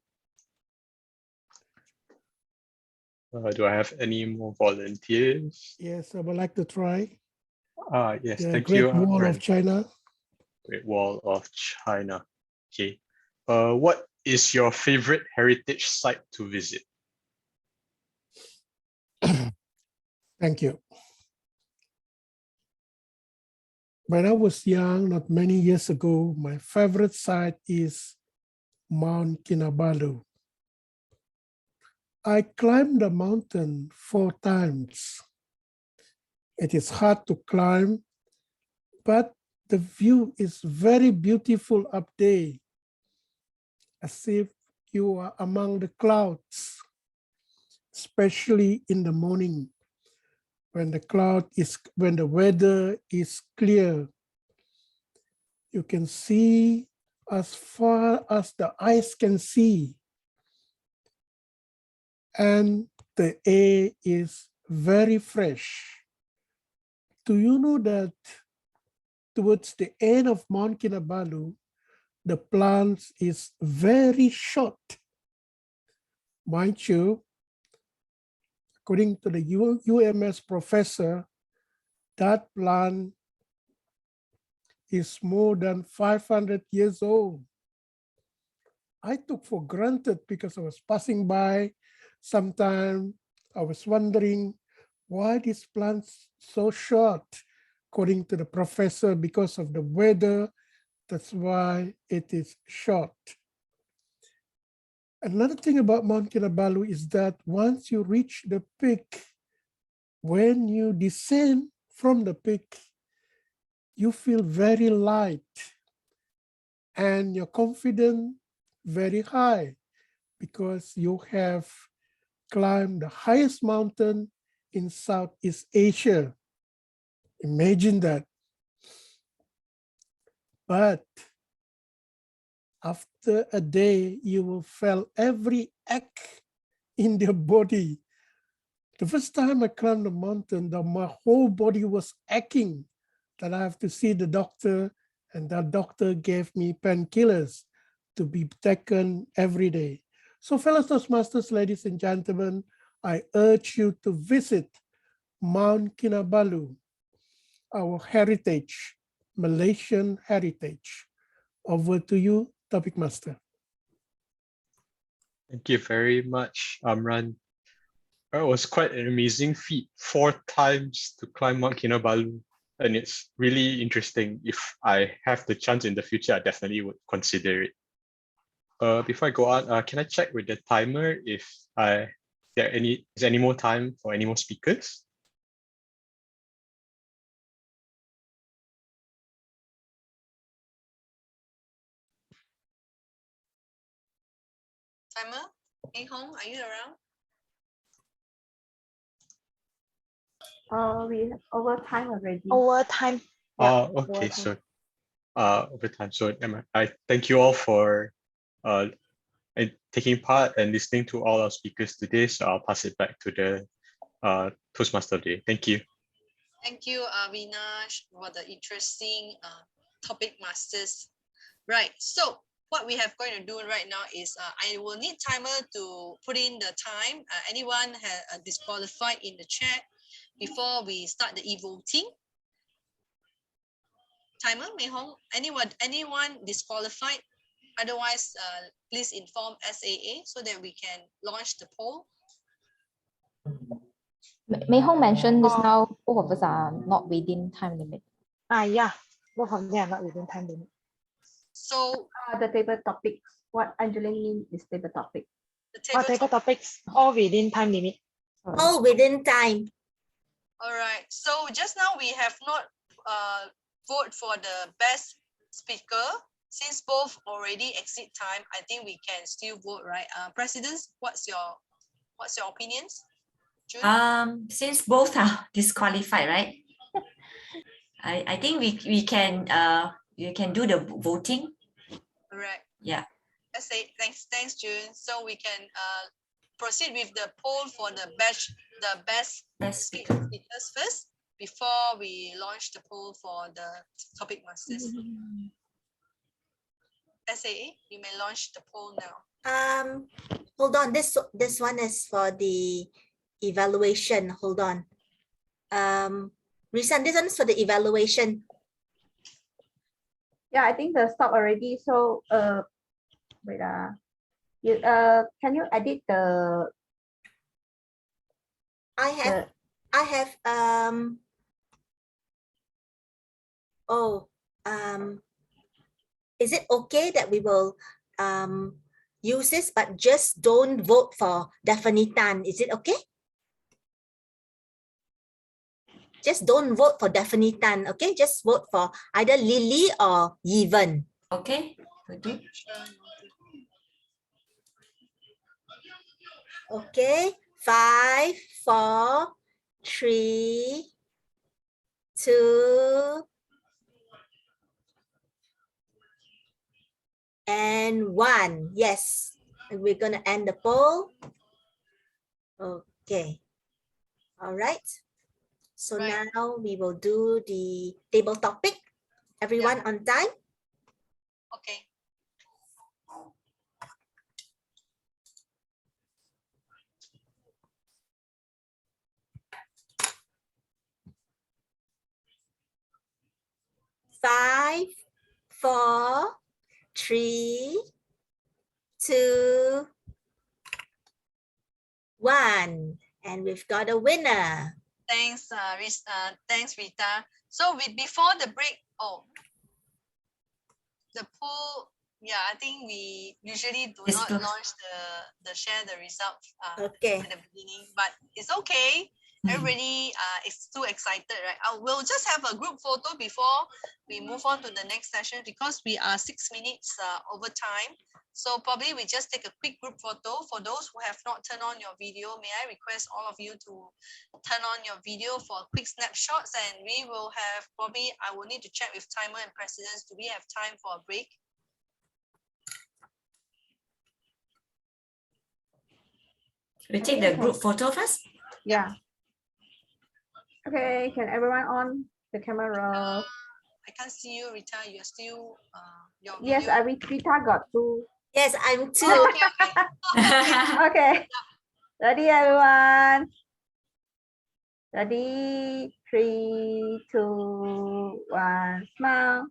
Do I have any more volunteers? Yes, I would like to try. Yes, The thank Great you. Wall of China. Great Wall of China. Okay. What is your favorite heritage site to visit? Thank you. When I was young, not many years ago, my favorite site is Mount Kinabalu. I climbed the mountain 4 times. It is hard to climb, but the view is very beautiful up there, as if you are among the clouds, especially in the morning when the weather is clear. You can see as far as the eyes can see, and the air is very fresh. Do you know that towards the end of Mount Kinabalu, the plants is very short? Mind you, according to the UMS professor, that plant is more than 500 years old. I took for granted because I was passing by. Sometime I was wondering why this plant's so short. According to the professor, because of the weather, that's why it is short. Another thing about Mount Kinabalu is that once you reach the peak, when you descend from the peak, you feel very light and your confidence very high because you have climbed the highest mountain in Southeast Asia. Imagine that. But after a day, you will feel every ache in your body. The first time I climbed the mountain, my whole body was aching, that I have to see the doctor, and that doctor gave me painkillers to be taken every day. So fellow Toastmasters, ladies and gentlemen, I urge you to visit Mount Kinabalu, our heritage, Malaysian heritage. Over to you, Topic Master. Thank you very much, Amran. That was quite an amazing feat, 4 times to climb Mount Kinabalu. And it's really interesting. If I have the chance in the future, I definitely would consider it. Before I go on, can I check with the timer if is there any more time for any more speakers? Timer, Hey Hong, are you around? We have over time already. Overtime. Okay, so overtime. So I thank you all for taking part and listening to all our speakers today. So I'll pass it back to the Toastmaster of the day. Thank you. Thank you, Avinash, for the interesting topic masters. Right. So what we have going to do right now is I will need timer to put in the time. Anyone disqualified in the chat before we start the e-voting? Timer, Mei Hong, anyone disqualified? Otherwise, please inform SAA so that we can launch the poll. Mei Hong mentioned just now, both of us are not within time limit. Yeah, both of them are not within time limit. So the table topics. What Angeline means is table topic. The table topics all within time limit. All within time. All right. So just now we have not vote for the best speaker. Since both already exceed time, I think we can still vote, right? Presidents, what's your opinions? June? Since both are disqualified, right? I think we can you can do the voting. All right. Yeah. Let's say thanks, June. So we can proceed with the poll for the best speakers first before we launch the poll for the topic masters. SAA, you may launch the poll now. Hold on. This one is for the evaluation. Hold on. Risan, this one is for the evaluation. Yeah, I think the stop already. So wait, you can you edit the? I have is it okay that we will use this, but just don't vote for Daphne-Tan? Is it okay? Just don't vote for Daphne-Tan, okay? Just vote for either Lily or Yvonne, okay? Okay, 5, 4, 3, 2, and 1. Yes, and we're going to end the poll. Okay. All right. So now we will do the table topic. Everyone on time? Okay. Five, 4, 3, 2, 1, and we've got a winner. Thanks, thanks, Rita. So before the break, the poll, yeah, I think we usually do not launch the share the results at the beginning, but it's okay. Everybody is too excited, right? We'll just have a group photo before we move on to the next session because we are 6 minutes over time. So probably we just take a quick group photo. For those who have not turned on your video, may I request all of you to turn on your video for quick snapshots, and we will have probably, I will need to check with timer and presidents. Do we have time for a break? We take the group photo first? Yeah. Okay, can everyone on the camera? I can't see you, Rita. You're still your Yes, Rita got 2. Yes, I'm 2. Okay. Ready, everyone? Ready? 3, 2, 1, smile.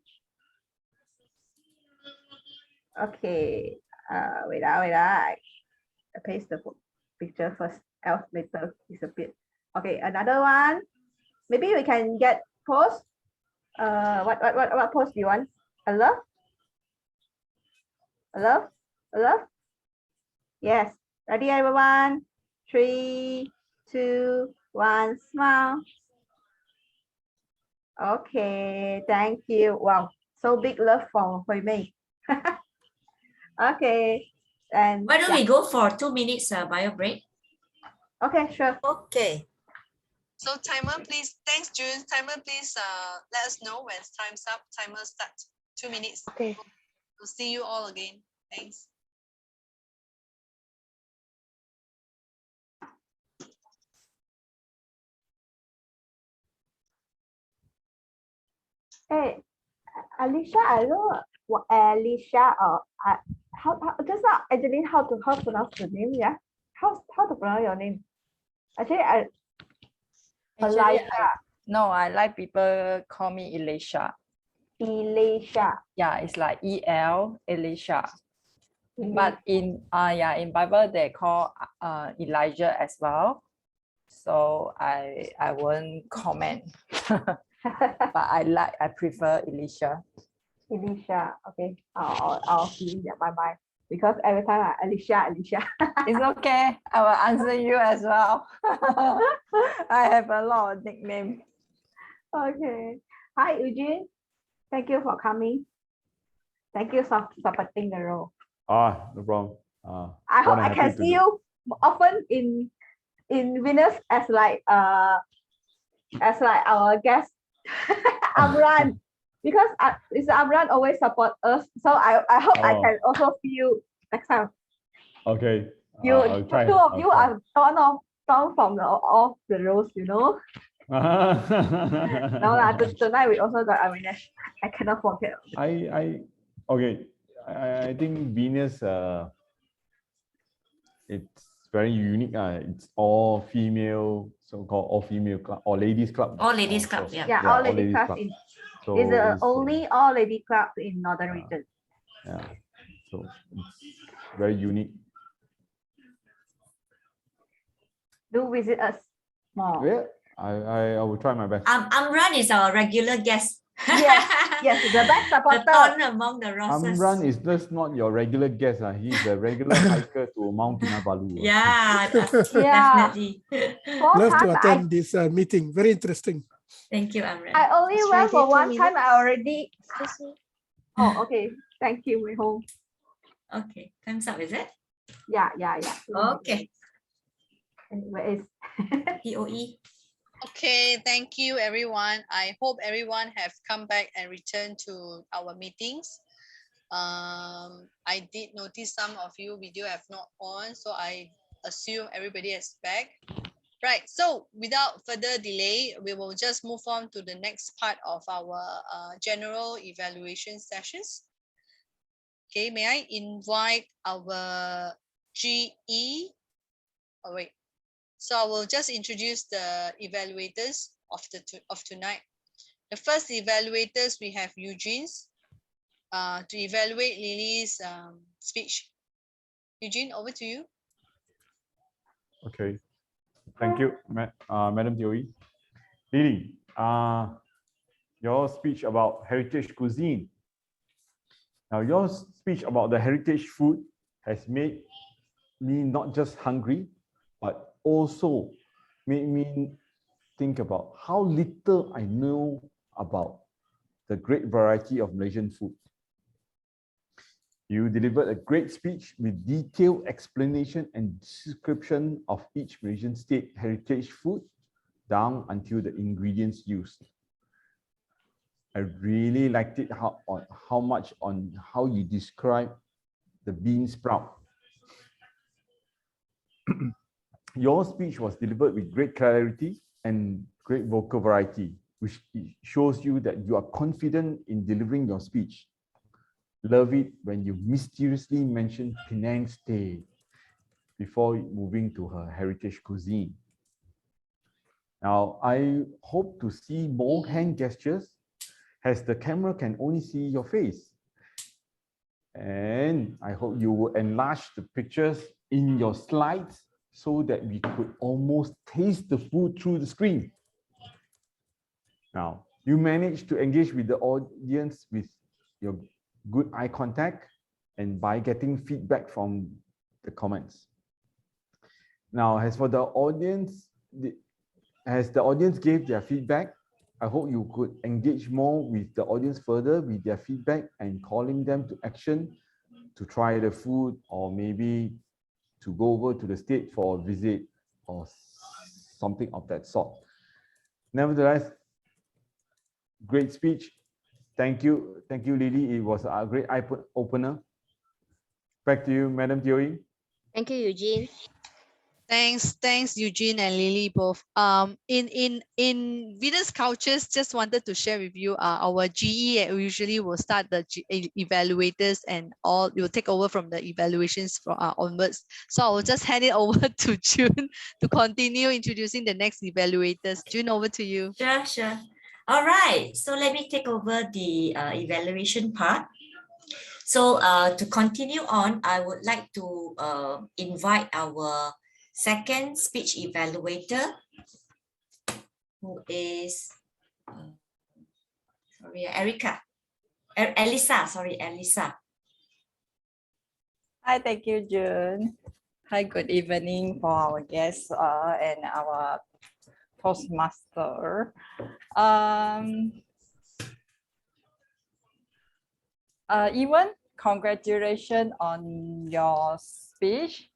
Okay. Wait. I paste the picture first, else later disappear. Okay, another one. Maybe we can get pose. What pose do you want? A love? A love? A love? Yes. Ready, everyone? 3, 2, 1, smile. Okay, thank you. Wow, so big love for Hui Mei. Okay, and why don't we go for 2 minutes bio break? Okay, sure. Okay. So timer, please. Thanks, June. Timer, please let us know when time's up. Timer starts. 2 minutes. Okay. We'll see you all again. Thanks. Hey, Alicia, I know what Alicia or how just now Angeline how to pronounce the name, yeah? How to pronounce your name? Actually, Actually, Alicia, I like people call me Elisha. Alicia. Yeah, it's like Elisha. Mhm. But in Bible they call Elijah as well. So I won't comment. But I prefer Elisha. Alicia, okay. I'll see that my mind because every time Alicia. It's okay. I will answer you as well. I have a lot of nicknames. Okay. Hi, Eugene. Thank you for coming. Thank you for supporting the role. No problem. I hope more than I happy can to see do. you often in Venus as like our guest Amran because Mr. Amran always support us. So I hope I Oh. can also see you next time. Okay. You I'll try. two of I'll you try. are torn from off the roles, you know. No lah, tonight we also got Avinash. I cannot forget. Okay. I think Venus it's very unique. It's all female, so-called all female club or ladies club. All ladies club, yeah. Yeah, all ladies club in So is the it's, only all lady club in northern region. yeah. So it's very unique. Do visit us more. Yeah, I will try my best. Amran is our regular guest. Yes, the best supporter. The thorn among the roses. Amran is just not your regular guest. He's a regular hiker to Mount Kinabalu. Yeah, Yeah. definitely. Love to times attend this meeting. Very interesting. Thank you, Amran. I only It's went for ready, 2 one time. I minutes. already. Excuse me. Oh, okay. Thank you, my home. Okay, time's up, is it? Yeah. Okay. Where is POE. Okay, thank you everyone. I hope everyone have come back and returned to our meetings. I did notice some of you video have not on, so I assume everybody is back. Right, so without further delay, we will just move on to the next part of our general evaluation sessions. Okay, may I invite our GE? Oh wait, so I will just introduce the evaluators of tonight. The first evaluators, we have Eugene's to evaluate Lily's speech. Eugene, over to you. Okay. Thank you, Madam Joey. Lily, your speech about heritage cuisine. Now, your speech about the heritage food has made me not just hungry, but also made me think about how little I know about the great variety of Malaysian food. You delivered a great speech with detailed explanation and description of each Malaysian state heritage food down until the ingredients used. I really liked it how much on how you describe the bean sprout. Your speech was delivered with great clarity and great vocal variety, which shows you that you are confident in delivering your speech. Love it when you mysteriously mention Penang stay before moving to her heritage cuisine. Now, I hope to see more hand gestures as the camera can only see your face. And I hope you will enlarge the pictures in your slides so that we could almost taste the food through the screen. Now, you managed to engage with the audience with your good eye contact and by getting feedback from the comments. Now, as for the audience, as the audience gave their feedback, I hope you could engage more with the audience further with their feedback and calling them to action to try the food or maybe to go over to the state for a visit or something of that sort. Nevertheless, great speech. Thank you, Lily. It was a great eye opener. Back to you, Madam Joey. Thank you, Eugene. Thanks, Eugene and Lily both. In Venus Cultures, just wanted to share with you our GE usually will start the evaluators and all. You will take over from the evaluations from onwards. So I will just hand it over to June to continue introducing the next evaluators. June, over to you. Sure, sure. All right, so let me take over the evaluation part. So to continue on, I would like to invite our second speech evaluator, who is, Elisa. Hi, thank you, June. Hi, good evening for our guests and our Toastmaster. Ewan, congratulations on your speech.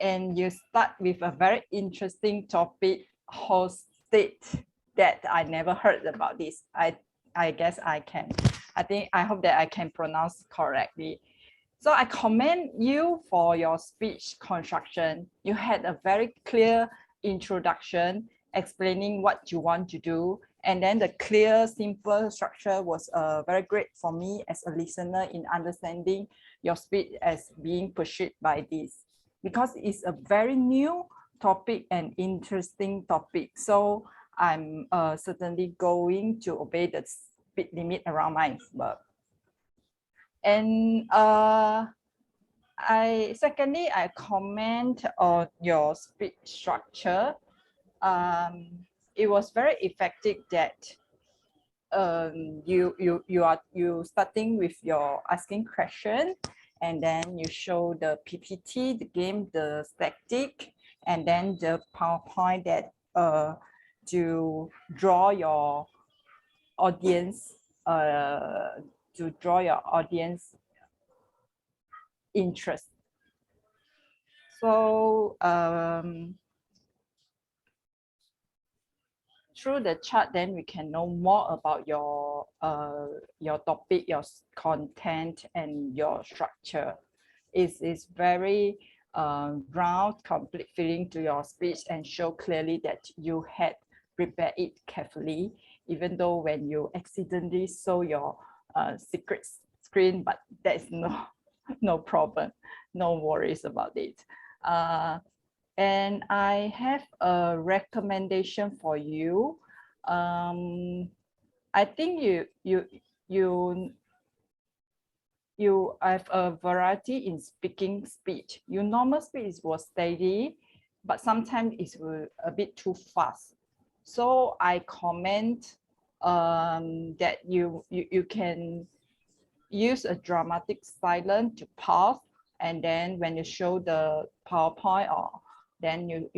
And you start with a very interesting topic, host state, that I never heard about this. I guess I hope that I can pronounce correctly. So I commend you for your speech construction. You had a very clear introduction explaining what you want to do. And then the clear, simple structure was very great for me as a listener in understanding your speech as being pursued by this, because it's a very new topic and interesting topic. So I'm certainly going to obey the speed limit around my work. And secondly, I comment on your speech structure. It was very effective that you starting with your asking question, and then you show the PPT, the game, the static, and then the PowerPoint that to draw your audience interest. So through the chart, then we can know more about your topic, your content, and your structure. It's very ground, complete feeling to your speech and show clearly that you had prepared it carefully, even though when you accidentally saw your secret screen, but that's no problem, no worries about it. And I have a recommendation for you. I think you have a variety in speaking speech. Your normal speech was steady, but sometimes it's a bit too fast. So I comment that you can use a dramatic silence to pause, and then when you show the PowerPoint, or then you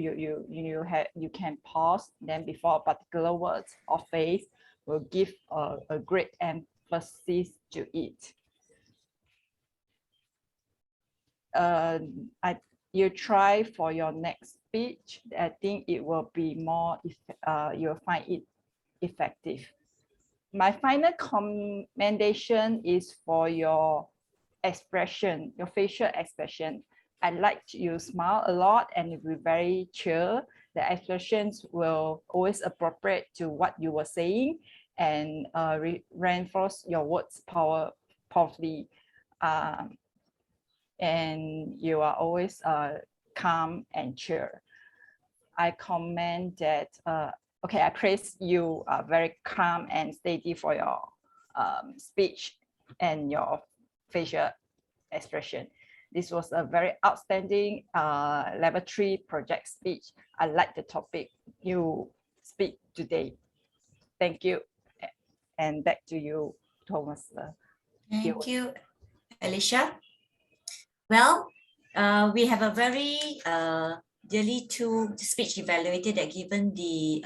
can pause. Then before a particular words or phrase, will give a great emphasis to it. You try for your next speech. I think it will be more. You'll find it effective. My final commendation is for your expression, your facial expression. I like you smile a lot and it will be very chill. The expressions will always appropriate to what you were saying and reinforce your words powerfully. And you are always calm and chill. I comment that, okay, I praise you very calm and steady for your speech and your facial expression. This was a very outstanding level 3 project speech. I like the topic you speak today. Thank you. And back to you, Thomas. Thank you, Alicia. Well, we have a very nearly 2 speech evaluator that given the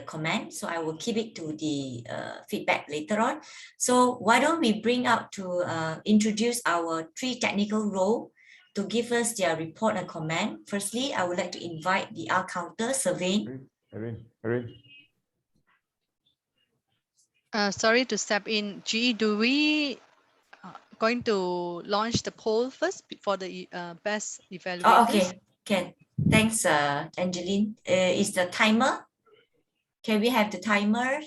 comment, so I will keep it to the feedback later on. So why don't we bring up to introduce our 3 technical role to give us their report and comment. Firstly, I would like to invite the R counter surveying. Erin. Sorry to step in. G, do we going to launch the poll first for the best evaluators? Oh, okay, can. Thanks, Angeline. Is the timer? Can we have the timer?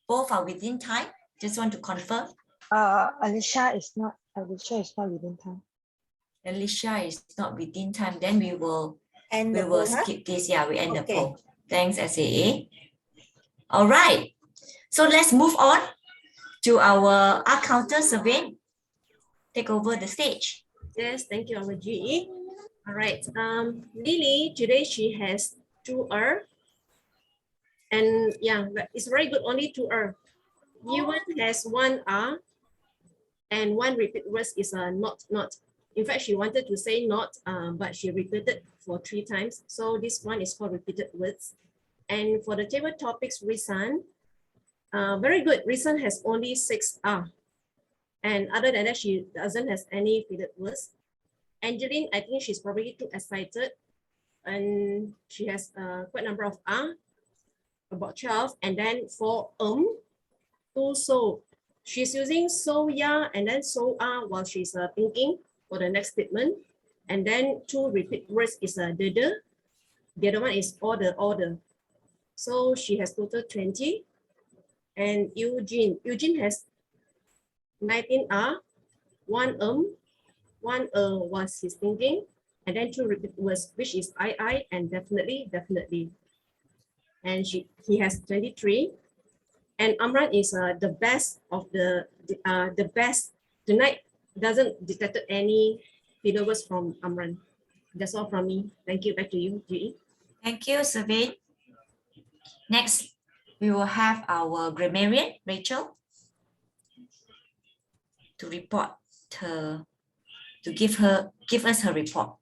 Both are within time. Just want to confirm. Alicia is not within time. Alicia is not within time. Then we will And skip this. Yeah, we end the Okay. poll. Thanks, SAA. All right. So let's move on to our art counter survey. Take over the stage. Yes, thank you, our GE. All right. Lily, today she has 2 R. And yeah, it's very good, only 2 R. Yuan has 1 R. And 1 repeat words is a not. In fact, she wanted to say not, but she repeated for 3 times. So this one is called repeated words. And for the table topics, Risan, very good. Risan has only 6 R. And other than that, she doesn't have any repeated words. Angeline, I think she's probably too excited. And she has quite a number of R, about 12. And then for so she's using so yeah and then so while she's thinking for the next statement. And then 2 repeat words is the. The other one is order. So she has total 20. And Eugene has 19 R, 1 1 was his thinking, and then 2 repeat words, which is I and definitely. And he has 23. And Amran is the best of the best. Tonight doesn't detect any filler words from Amran. That's all from me. Thank you. Back to you, GE. Thank you, Savin. Next, we will have our grammarian, Rachel, to report her, to give us her report.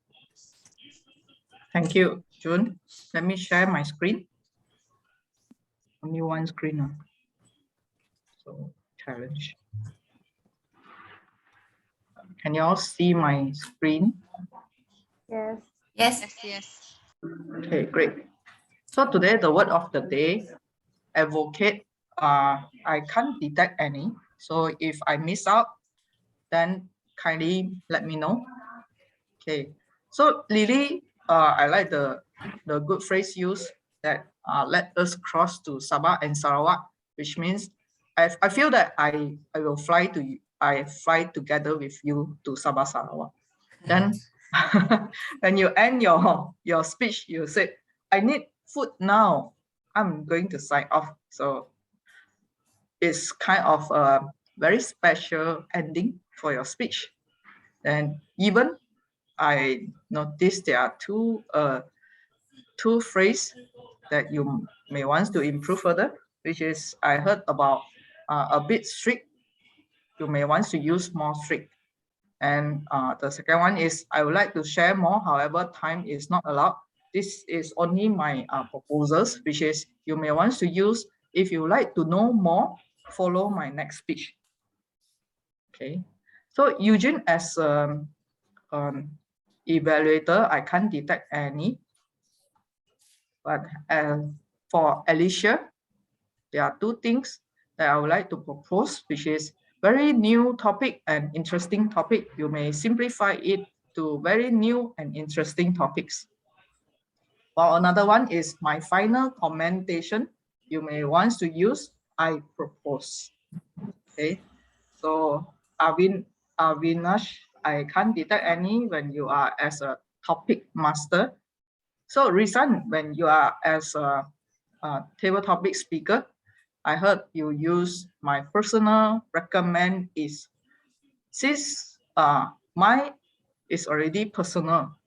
Thank you, June. Let me share my screen. Only one screen now. So challenge. Can you all see my screen? Yes. Yes. Okay, great. So today the word of the day, advocate. I can't detect any. So if I miss out, then kindly let me know. Okay. So Lily, I like the good phrase used that let us cross to Sabah and Sarawak, which means I feel that I will fly together with you to Sabah Sarawak. Then when you end your speech, you say, I need food now. I'm going to sign off. So it's kind of a very special ending for your speech. And even I noticed there are two phrases that you may want to improve further, which is I heard about a bit strict. You may want to use more strict. And the second one is I would like to share more. However, time is not allowed. This is only my proposals, which is you may want to use, if you like to know more, follow my next speech. Okay. So Eugene, as evaluator, I can't detect any. But for Alicia, there are 2 things that I would like to propose, which is very new topic and interesting topic. You may simplify it to very new and interesting topics. While another one is my final commentation. You may want to use I propose. Okay. So Avinash, I can't detect any when you are as a topic master. So Rizan, when you are as a table topic speaker, I heard you use my personal recommend is, since mine is already personal.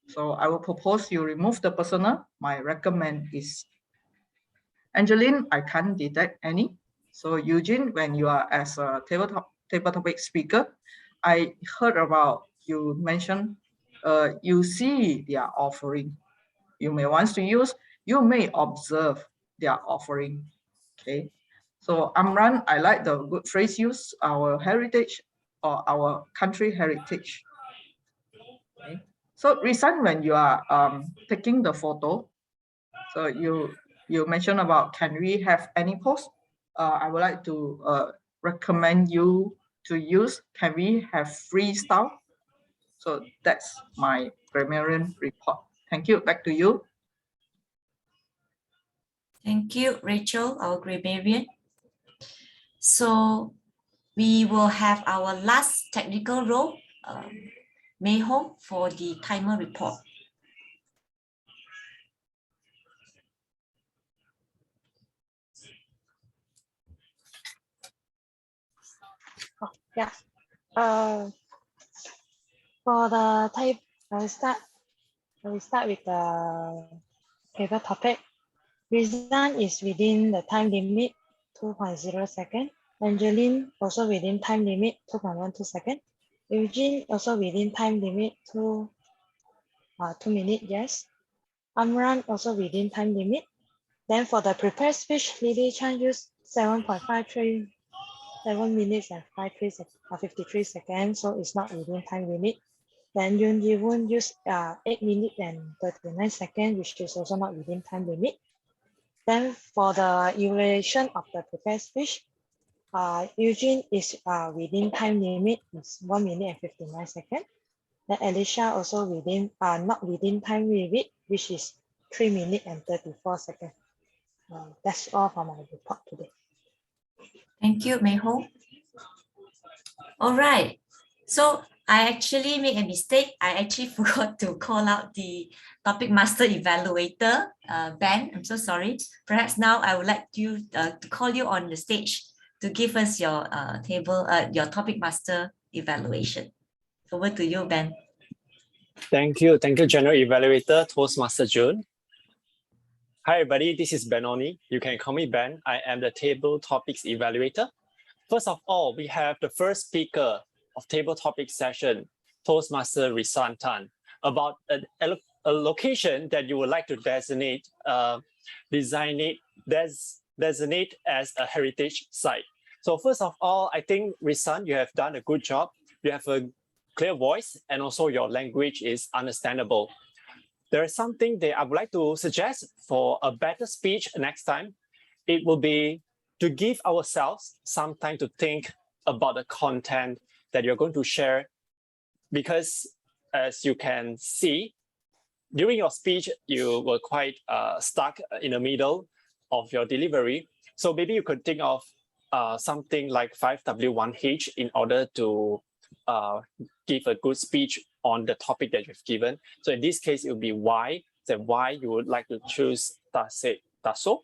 So I will propose you remove the personal, my recommend is. Angeline, I can't detect any. So Eugene, when you are as a table topic speaker, I heard about you mention you see their offering. You may want to use, you may observe their offering. Okay. So Amran, I like the good phrase use, our heritage or our country heritage. Okay. So Risan, when you are taking the photo, so you mentioned about can we have any post? I would like to recommend you to use can we have freestyle? So that's my grammarian report. Thank you. Back to you. Thank you, Rachel, our grammarian. So we will have our last technical role, Mei Hong, for the timer report. Yeah. For the type, I will start with the paper topic. Rizan is within the time limit, 2.0 second. Angeline also within time limit, 2.12 second. Eugene also within time limit, 2 minutes, yes. Amran also within time limit. Then for the prepared speech, Lily Chan used 7.53, 7 minutes and 53 seconds, so it's not within time limit. Then Yoon Ji-woon used 8 minutes and 39 seconds, which is also not within time limit. Then for the evaluation of the prepared speech, Eugene is within time limit, is 1 minute and 59 seconds. Then Alicia also within not within time limit, which is 3 minutes and 34 seconds. That's all for my report today. Thank you, Mei Hong. All right. So I actually made a mistake. I actually forgot to call out the topic master evaluator, Ben. I'm so sorry. Perhaps now I would like you to call you on the stage to give us your your topic master evaluation. Over to you, Ben. Thank you, General Evaluator, Toastmaster June. Hi, everybody. This is Benoni. You can call me Ben. I am the Table Topics Evaluator. First of all, we have the first speaker of Table Topics session, Toastmaster Risan Tan, about a location that you would like to designate as a heritage site. So first of all, I think Risan, you have done a good job. You have a clear voice and also your language is understandable. There is something that I would like to suggest for a better speech next time. It will be to give ourselves some time to think about the content that you're going to share, because as you can see, during your speech, you were quite stuck in the middle of your delivery. So maybe you could think of something like 5W1H in order to give a good speech on the topic that you've given. So in this case, it will be why, then why you would like to choose Taso.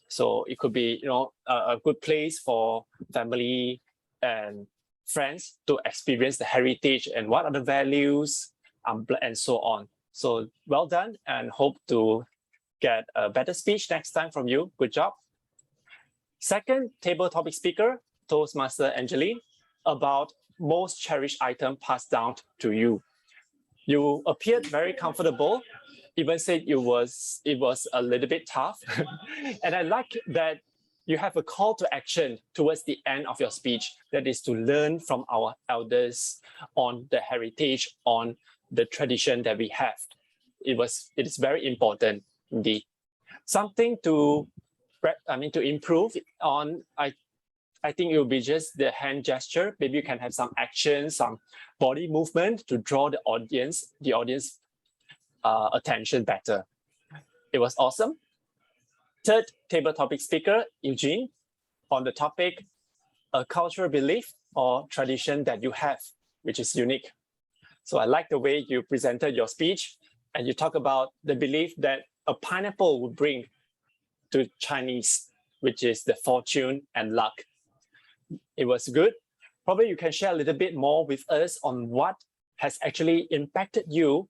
So it could be, a good place for family and friends to experience the heritage and what are the values and so on. So well done and hope to get a better speech next time from you. Good job. Second table topic speaker, Toastmaster Angeline, about most cherished item passed down to you. You appeared very comfortable, even said it was a little bit tough. And I like that you have a call to action towards the end of your speech, that is to learn from our elders on the heritage, on the tradition that we have. It is very important indeed. Something to improve on, I think it will be just the hand gesture. Maybe you can have some action, some body movement to draw the audience attention better. It was awesome. Third table topic speaker, Eugene, on the topic, a cultural belief or tradition that you have, which is unique. So I like the way you presented your speech and you talk about the belief that a pineapple would bring to Chinese, which is the fortune and luck. It was good. Probably you can share a little bit more with us on what has actually impacted you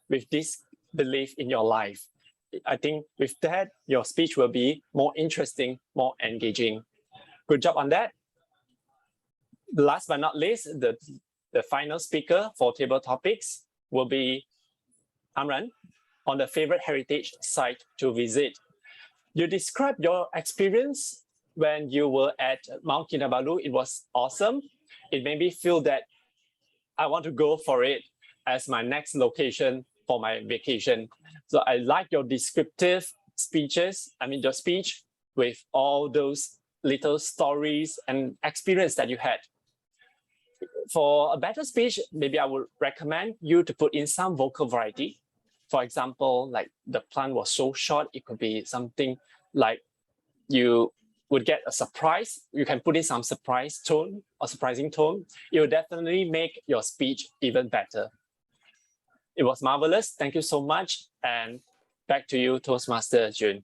with this belief in your life. I think with that, your speech will be more interesting, more engaging. Good job on that. Last but not least, the final speaker for table topics will be Amran on the favorite heritage site to visit. You described your experience when you were at Mount Kinabalu. It was awesome. It made me feel that I want to go for it as my next location for my vacation. So I like your descriptive speeches. Your speech with all those little stories and experience that you had. For a better speech, maybe I would recommend you to put in some vocal variety. For example, like the plant was so short, it could be something like you would get a surprise. You can put in some surprise tone or surprising tone. It will definitely make your speech even better. It was marvelous. Thank you so much. And back to you, Toastmaster Jun.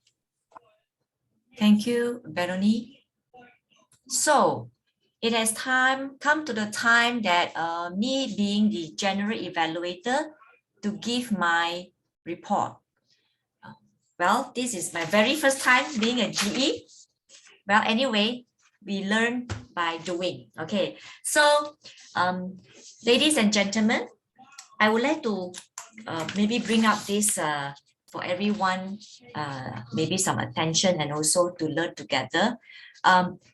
Thank you, Veronique. So it has come to the time that me being the general evaluator to give my report. Well, this is my very first time being a GE. Well, anyway, we learn by doing. Okay, so ladies and gentlemen, I would like to maybe bring up this for everyone, maybe some attention and also to learn together.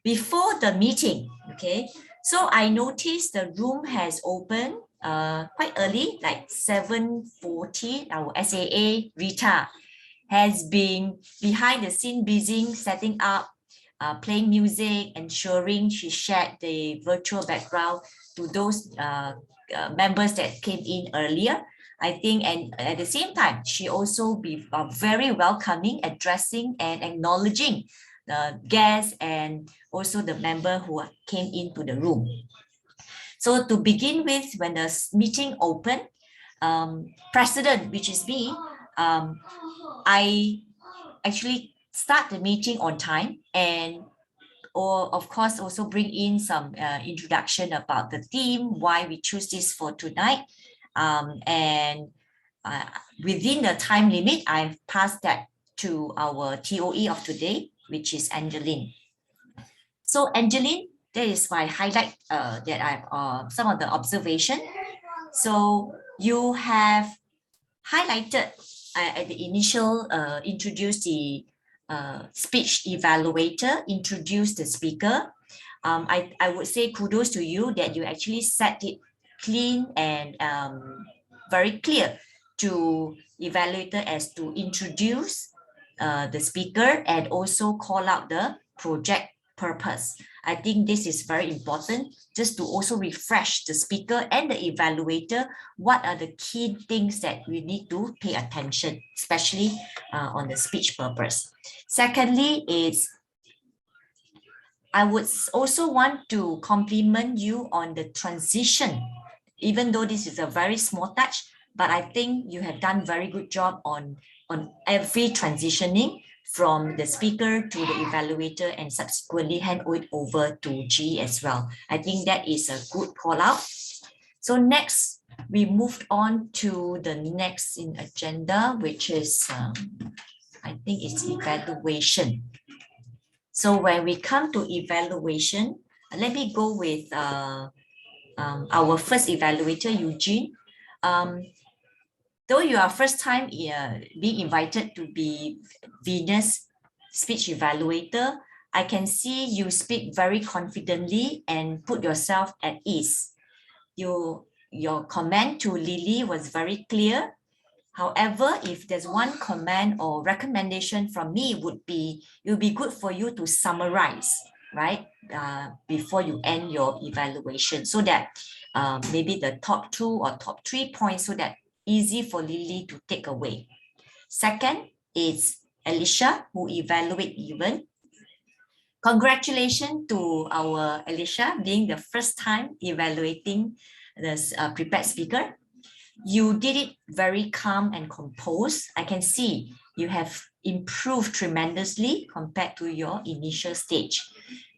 Before the meeting, okay, so I noticed the room has opened quite early, like 7:40. Our SAA, Rita, has been behind the scene busy setting up, playing music, ensuring she shared the virtual background to those members that came in earlier. I think, and at the same time, she also be very welcoming, addressing and acknowledging the guests and also the member who came into the room. So to begin with, when the meeting opened, president, which is me, I actually start the meeting on time and of course also bring in some introduction about the theme, why we choose this for tonight. And within the time limit, I've passed that to our TOE of today, which is Angeline. So Angeline, that is my highlight that I've some of the observation. So you have highlighted at the initial introduce the speech evaluator, introduce the speaker. I would say kudos to you that you actually set it clean and very clear to evaluator as to introduce the speaker and also call out the project purpose. I think this is very important just to also refresh the speaker and the evaluator. What are the key things that we need to pay attention, especially on the speech purpose. Secondly, is I would also want to compliment you on the transition, even though this is a very small touch, but I think you have done very good job on every transitioning from the speaker to the evaluator and subsequently hand it over to G as well. I think that is a good call out. So next, we moved on to the next in agenda, which is, I think it's evaluation. So when we come to evaluation, let me go with our first evaluator, Eugene. Though you are first time being invited to be Venus speech evaluator, I can see you speak very confidently and put yourself at ease. Your comment to Lily was very clear. However, if there's one comment or recommendation from me would be, it would be good for you to summarize, right? Before you end your evaluation so that maybe the top 2 or top 3 points so that easy for Lily to take away. Second is Alicia, who evaluate even. Congratulations to our Alicia being the first time evaluating this prepared speaker. You did it very calm and composed. I can see you have improved tremendously compared to your initial stage.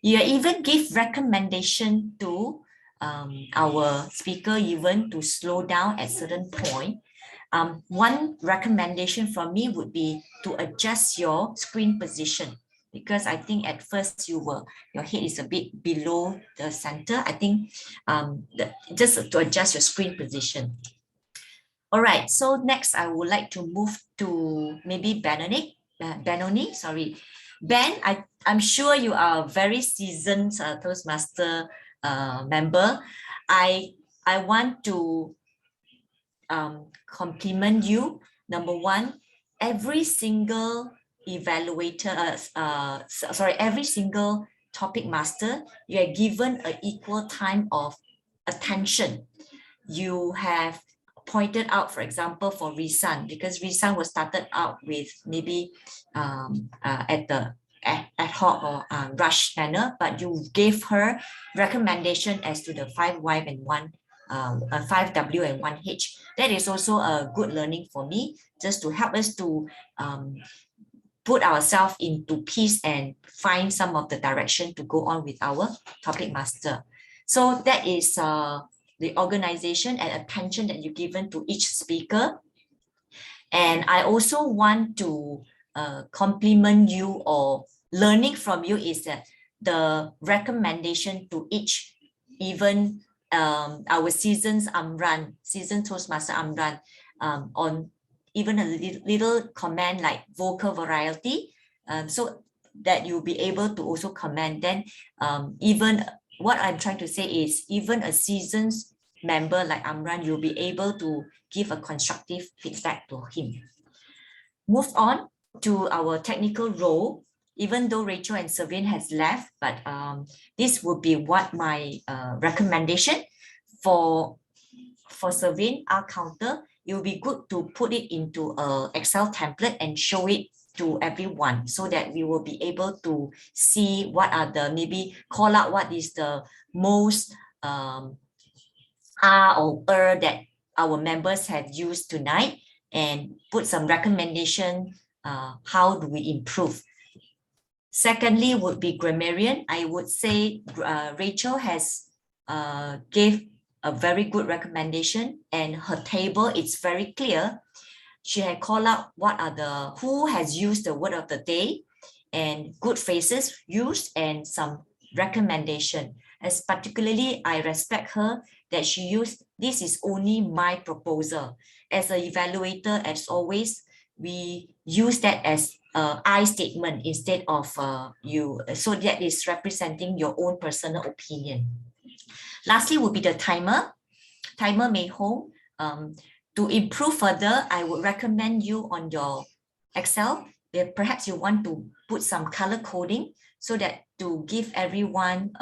You even give recommendation to our speaker even to slow down at certain point. One recommendation from me would be to adjust your screen position, because I think at first your head is a bit below the center. I think just to adjust your screen position. All right, so next I would like to move to maybe Benoni, sorry. Ben, I'm sure you are a very seasoned Toastmaster member. I want to compliment you. Number one, every single evaluator, every single topic master, you are given an equal time of attention you have pointed out, for example, for Risan, because Risan was started out with maybe at the ad hoc or rush manner, but you gave her recommendation as to the 5Y and 5W and 1H. That is also a good learning for me, just to help us to put ourselves into peace and find some of the direction to go on with our topic master. So that is the organization and attention that you've given to each speaker. And I also want to compliment you, or learning from you is that the recommendation to each, even our seasoned Toastmaster Amran, on even a little comment like vocal variety, so that you'll be able to also comment. Then even what I'm trying to say is, even a seasoned member like Amran, you'll be able to give a constructive feedback to him. Move on to our technical role. Even though Rachel and Savin has left, but this would be what my recommendation for Savin, our counter. It will be good to put it into a Excel template and show it to everyone, so that we will be able to see what are the, maybe call out what is the most R or that our members have used tonight, and put some recommendation, how do we improve. Secondly would be grammarian. I would say Rachel has gave a very good recommendation, and her table is very clear. She had called out what are the, who has used the word of the day, and good phrases used, and some recommendation. As particularly, I respect her that she used, this is only my proposal. As an evaluator, as always, we use that as I statement instead of you. So that is representing your own personal opinion. Lastly would be the timer. Timer Mei Hong. To improve further, I would recommend you on your Excel, perhaps you want to put some color coding, so that to give everyone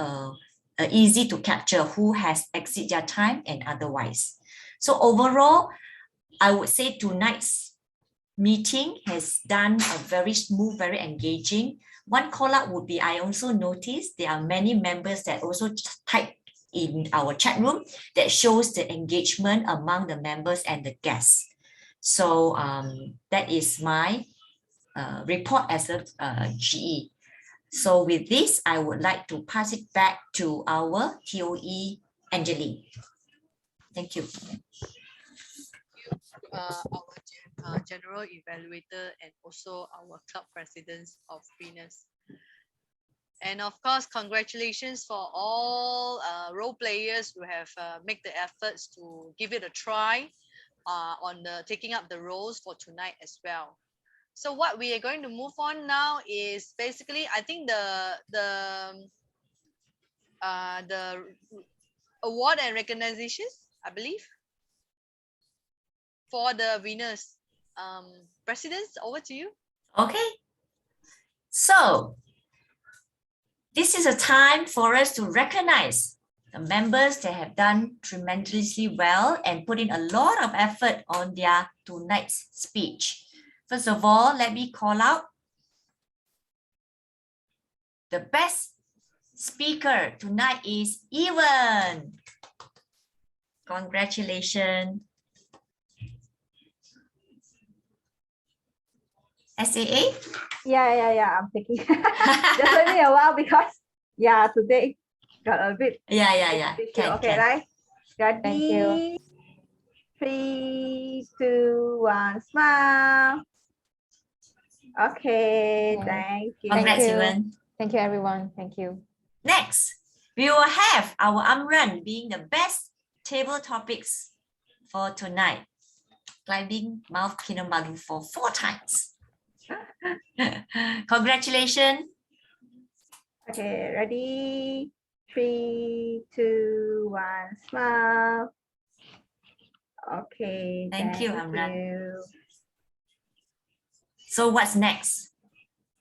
easy to capture who has exceeded their time and otherwise. So overall, I would say tonight's meeting has done a very smooth, very engaging. One call out would be, I also noticed there are many members that also type in our chat room that shows the engagement among the members and the guests. So that is my report as a GE. So with this, I would like to pass it back to our TOE, Angeline. Thank you. Our general evaluator and also our club presidents of Venus. And of course, congratulations for all role players who have made the efforts to give it a try on taking up the roles for tonight as well. So what we are going to move on now is basically, I think the award and recognitions, I believe, for the winners. Presidents, over to you. Okay. So this is a time for us to recognize the members that have done tremendously well and put in a lot of effort on their tonight's speech. First of all, let me call out the best speaker tonight is Ewan. Congratulations. SAA? Yeah, I'm thinking. Just took me a while because, yeah, today got a bit. Yeah. Okay, right? Ready? Thank you. 3, 2, 1, smile. Okay, thank you. Congrats, Ewan. Thank you, everyone. Thank you. Next, we will have our Amran being the best table topics for tonight. Climbing Mount Kinabalu for 4 times. Congratulations. Okay, ready? 3, 2, 1, smile. Okay, thank you, Amran. You. So what's next?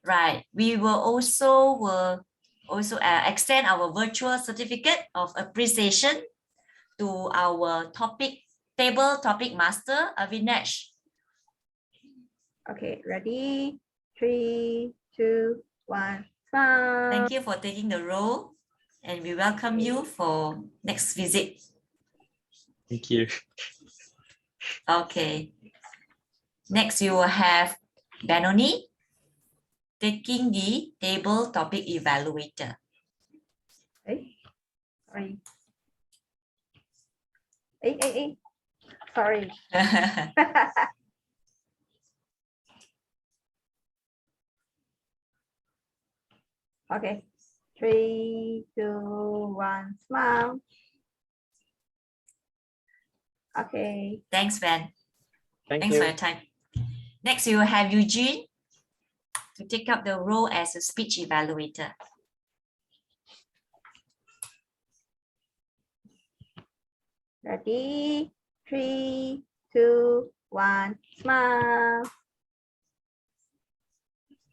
Right, we will also extend our virtual certificate of appreciation to our table topic master, Avinash. Okay, ready? 3, 2, 1, smile. Thank you for taking the role, and we welcome you for next visit. Thank you. Okay. Next, you will have Benoni taking the table topic evaluator. Hey, sorry. Hey. Sorry. Okay. 3, 2, 1, smile. Okay. Thanks, Ben. Thank Thanks you. for your time. Next, you will have Eugene to take up the role as a speech evaluator. Ready? 3, 2, 1, smile.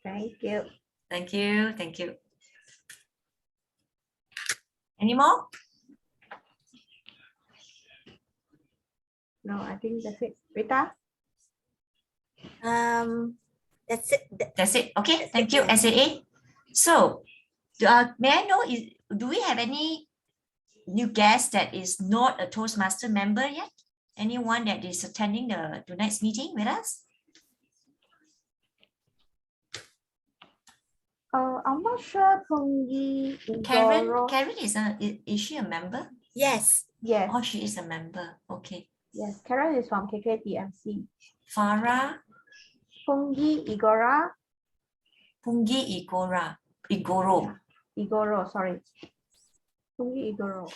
Thank you. Thank you. Thank you. Any more? No, I think that's it. Rita? That's it. That's it. Okay. Thank you, SAA. So, may I know, do we have any new guest that is not a Toastmaster member yet? Anyone that is attending tonight's meeting with us? I'm not sure. Karen is she a member? Yes. Yes. Oh, she is a member. Okay. Yes. Karen is from KKTMC. Farah? Pungi Igora. Pungi Igoro. Igoro, sorry. Pungi Igoro.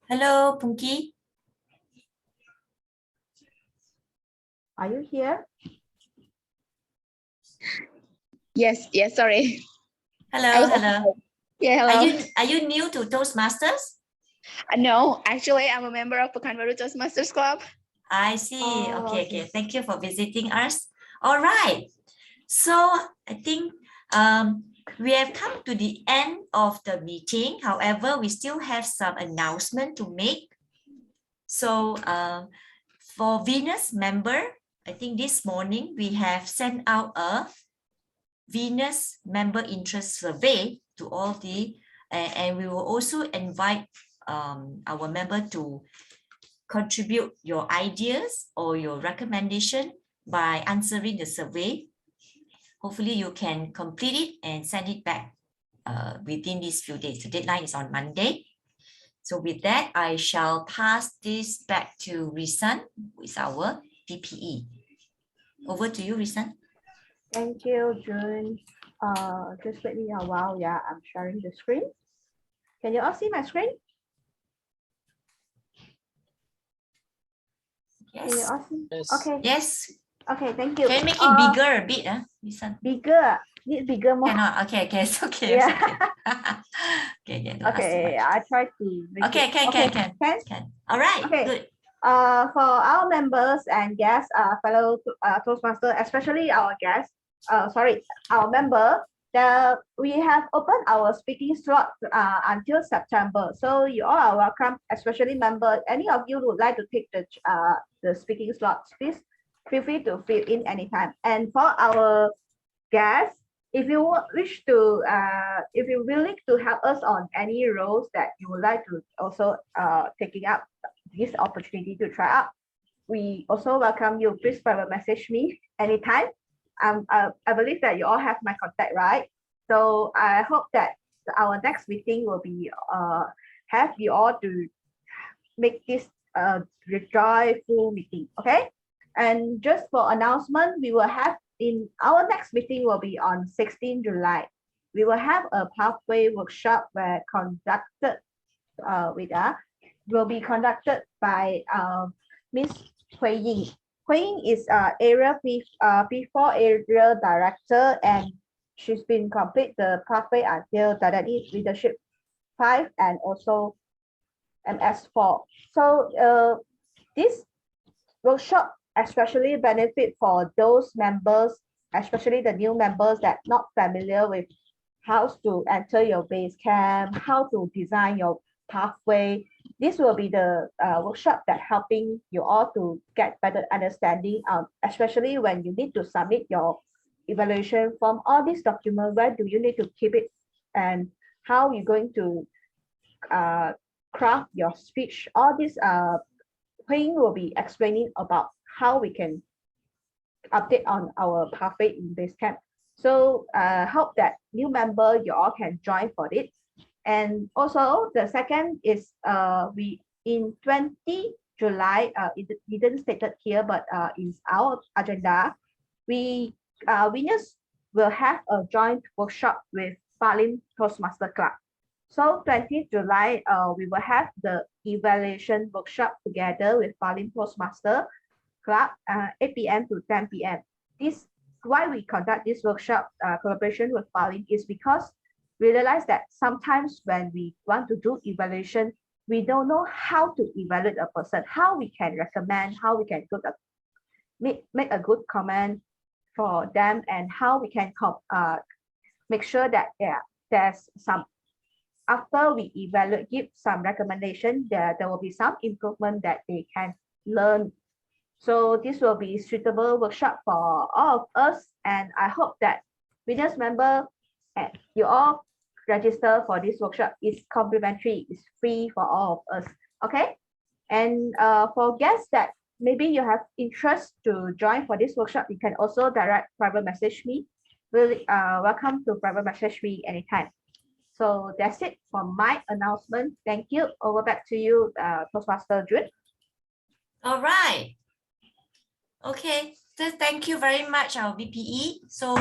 Hello, Pungi. Are you here? Yes, sorry. Hello. Yeah, hello. Are you new to Toastmasters? No, actually, I'm a member of Pekanbaru Toastmasters Club. I see. Oh, Okay. Thank you for visiting us. All right. So I think we have come to the end of the meeting. However, we still have some announcement to make. So for Venus member, I think this morning we have sent out a Venus member interest survey to all the, and we will also invite our member to contribute your ideas or your recommendation by answering the survey. Hopefully you can complete it and send it back within these few days. The deadline is on Monday. So with that, I shall pass this back to Risan with our PPE. Over to you, Risan. Thank you, June. Just wait me a while. Yeah, I'm sharing the screen. Can you all see my screen? Yes. Can you all see? Yes. Okay. Yes. Okay, thank you. Can you make it bigger a bit, Risan? Bigger. Need bigger more. Cannot. Okay. It's okay. Yeah. Okay. Don't ask too Okay, much. I try to make Okay, it. can. All right. Okay. Good. For our members and guests, fellow Toastmaster, especially our guests, our member, we have opened our speaking slot until September. So you all are welcome, especially members. Any of you would like to take the speaking slots, please feel free to fill in anytime. And for our guests, if you wish to, if you're willing to help us on any roles that you would like to also taking up this opportunity to try out, we also welcome you. Please private message me anytime. I believe that you all have my contact, right? So I hope that our next meeting will be have you all to make this joyful meeting, okay? And just for announcement, we will have in our next meeting will be on 16 July. We will have a pathway workshop where conducted will be conducted by Miss Hui Ying. Hui Ying is area P4 area director, and she's been complete the pathway until Dynamic Leadership 5 and also MS4. So this workshop especially benefit for those members, especially the new members that not familiar with how to enter your base camp, how to design your pathway, this will be the workshop that helping you all to get better understanding, especially when you need to submit your evaluation form, all these documents, where do you need to keep it, and how you're going to craft your speech. All this Hui will be explaining about how we can update on our pathway in this camp. So hope that new member you all can join for it. And also the second is we in 20 July, it didn't stated here, but in our agenda, we winners will have a joint workshop with Palim Toastmaster Club. So 20 July, we will have the evaluation workshop together with Palim Toastmaster Club, 8 p.m. to 10 p.m. This why we conduct this workshop collaboration with Palim is because we realize that sometimes when we want to do evaluation, we don't know how to evaluate a person, how we can recommend, how we can make a good comment for them, and how we can make sure that there's some, after we evaluate, give some recommendation, there will be some improvement that they can learn. So this will be suitable workshop for all of us, and I hope that winners member and you all register for this workshop. It's complimentary, it's free for all of us. Okay, and for guests that maybe you have interest to join for this workshop, you can also direct private message me. Really welcome to private message me anytime. So that's it for my announcement. Thank you. Over back to you, Toastmaster Jun. All right. Okay, so thank you very much, our VPE. So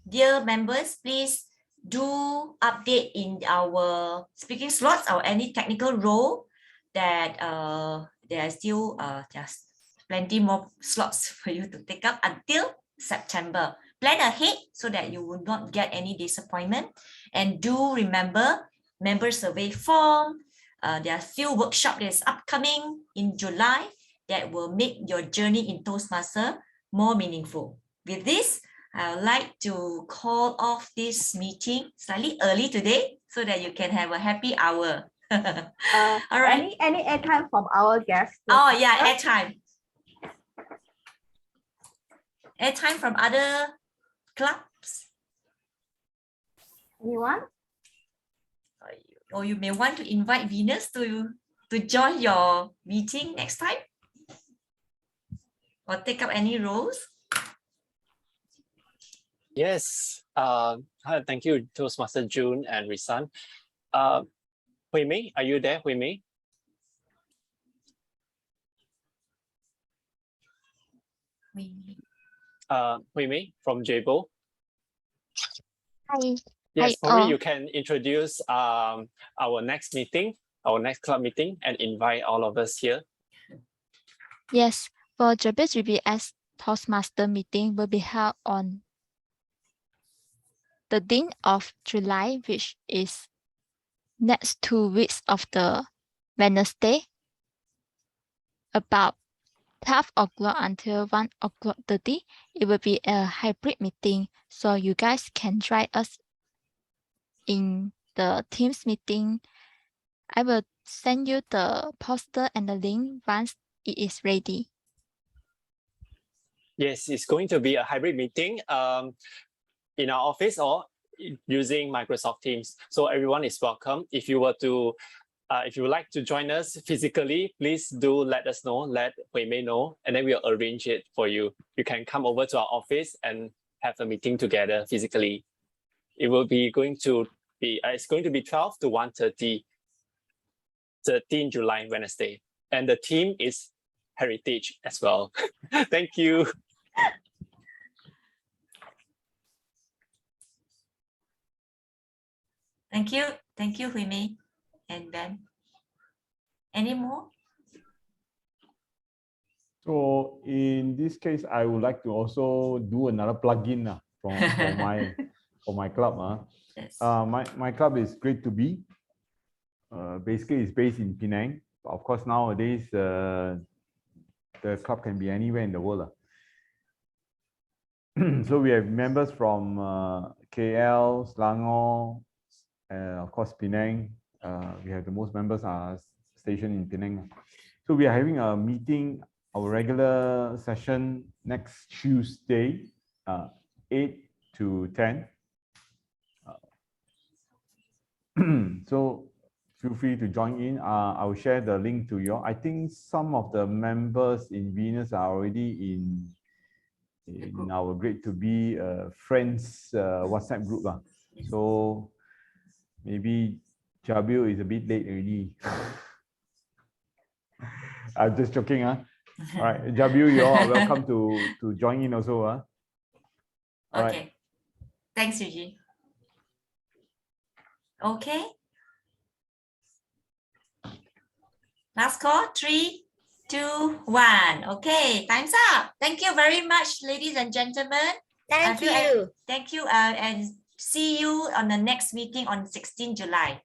dear members, please do update in our speaking slots or any technical role that there are still just plenty more slots for you to take up until September. Plan ahead so that you will not get any disappointment. And do remember, member survey form. There are few workshops that is upcoming in July that will make your journey in Toastmaster more meaningful. With this, I would like to call off this meeting slightly early today so that you can have a happy hour. All right. Any airtime from our guests? Oh yeah, airtime. Airtime from other clubs. Anyone? Or you may want to invite Venus to join your meeting next time, or take up any roles. Yes. Thank you, Toastmaster June and Risan. Hui Mei, are you there, Hui Mei? Hui Mei from Jabo. Hi. Yes, Hi, probably you can introduce our next meeting, our next club meeting, and invite all of us here. Yes, for JBS Toastmaster meeting will be held on the 13th of July, which is next 2 weeks of the Wednesday, about 12 o'clock until 1 o'clock 30. It will be a hybrid meeting, so you guys can join us in the Teams meeting. I will send you the poster and the link once it is ready. Yes, it's going to be a hybrid meeting in our office or using Microsoft Teams. So everyone is welcome. If you would like to join us physically, please do let us know, let Hui Mei know, and then we'll arrange it for you. You can come over to our office and have a meeting together physically. It will be it's going to be 12 to 1:30, 13 July, Wednesday. And the theme is heritage as well. Thank you. Thank you, Hui Mei and Ben. Any more? So in this case, I would like to also do another plugin for my club. Yes. My club is Great to Be. Basically, it's based in Penang. But of course, nowadays the club can be anywhere in the world. So we have members from KL, Selangor, and of course Penang. We have the most members are station in Penang. So we are having a meeting, our regular session next Tuesday, 8 to 10. So feel free to join in. I will share the link to you. I think some of the members in Venus are already in our Great to Be friends WhatsApp group. So maybe Jabil is a bit late already. I'm just joking. All right, Jabil, you all are welcome to join in also. All Okay. right. Thanks, Eugene. Okay. Last call, 3, 2, 1. Okay, time's up. Thank you very much, ladies and gentlemen. Thank you. Thank you, and see you on the next meeting on 16 July.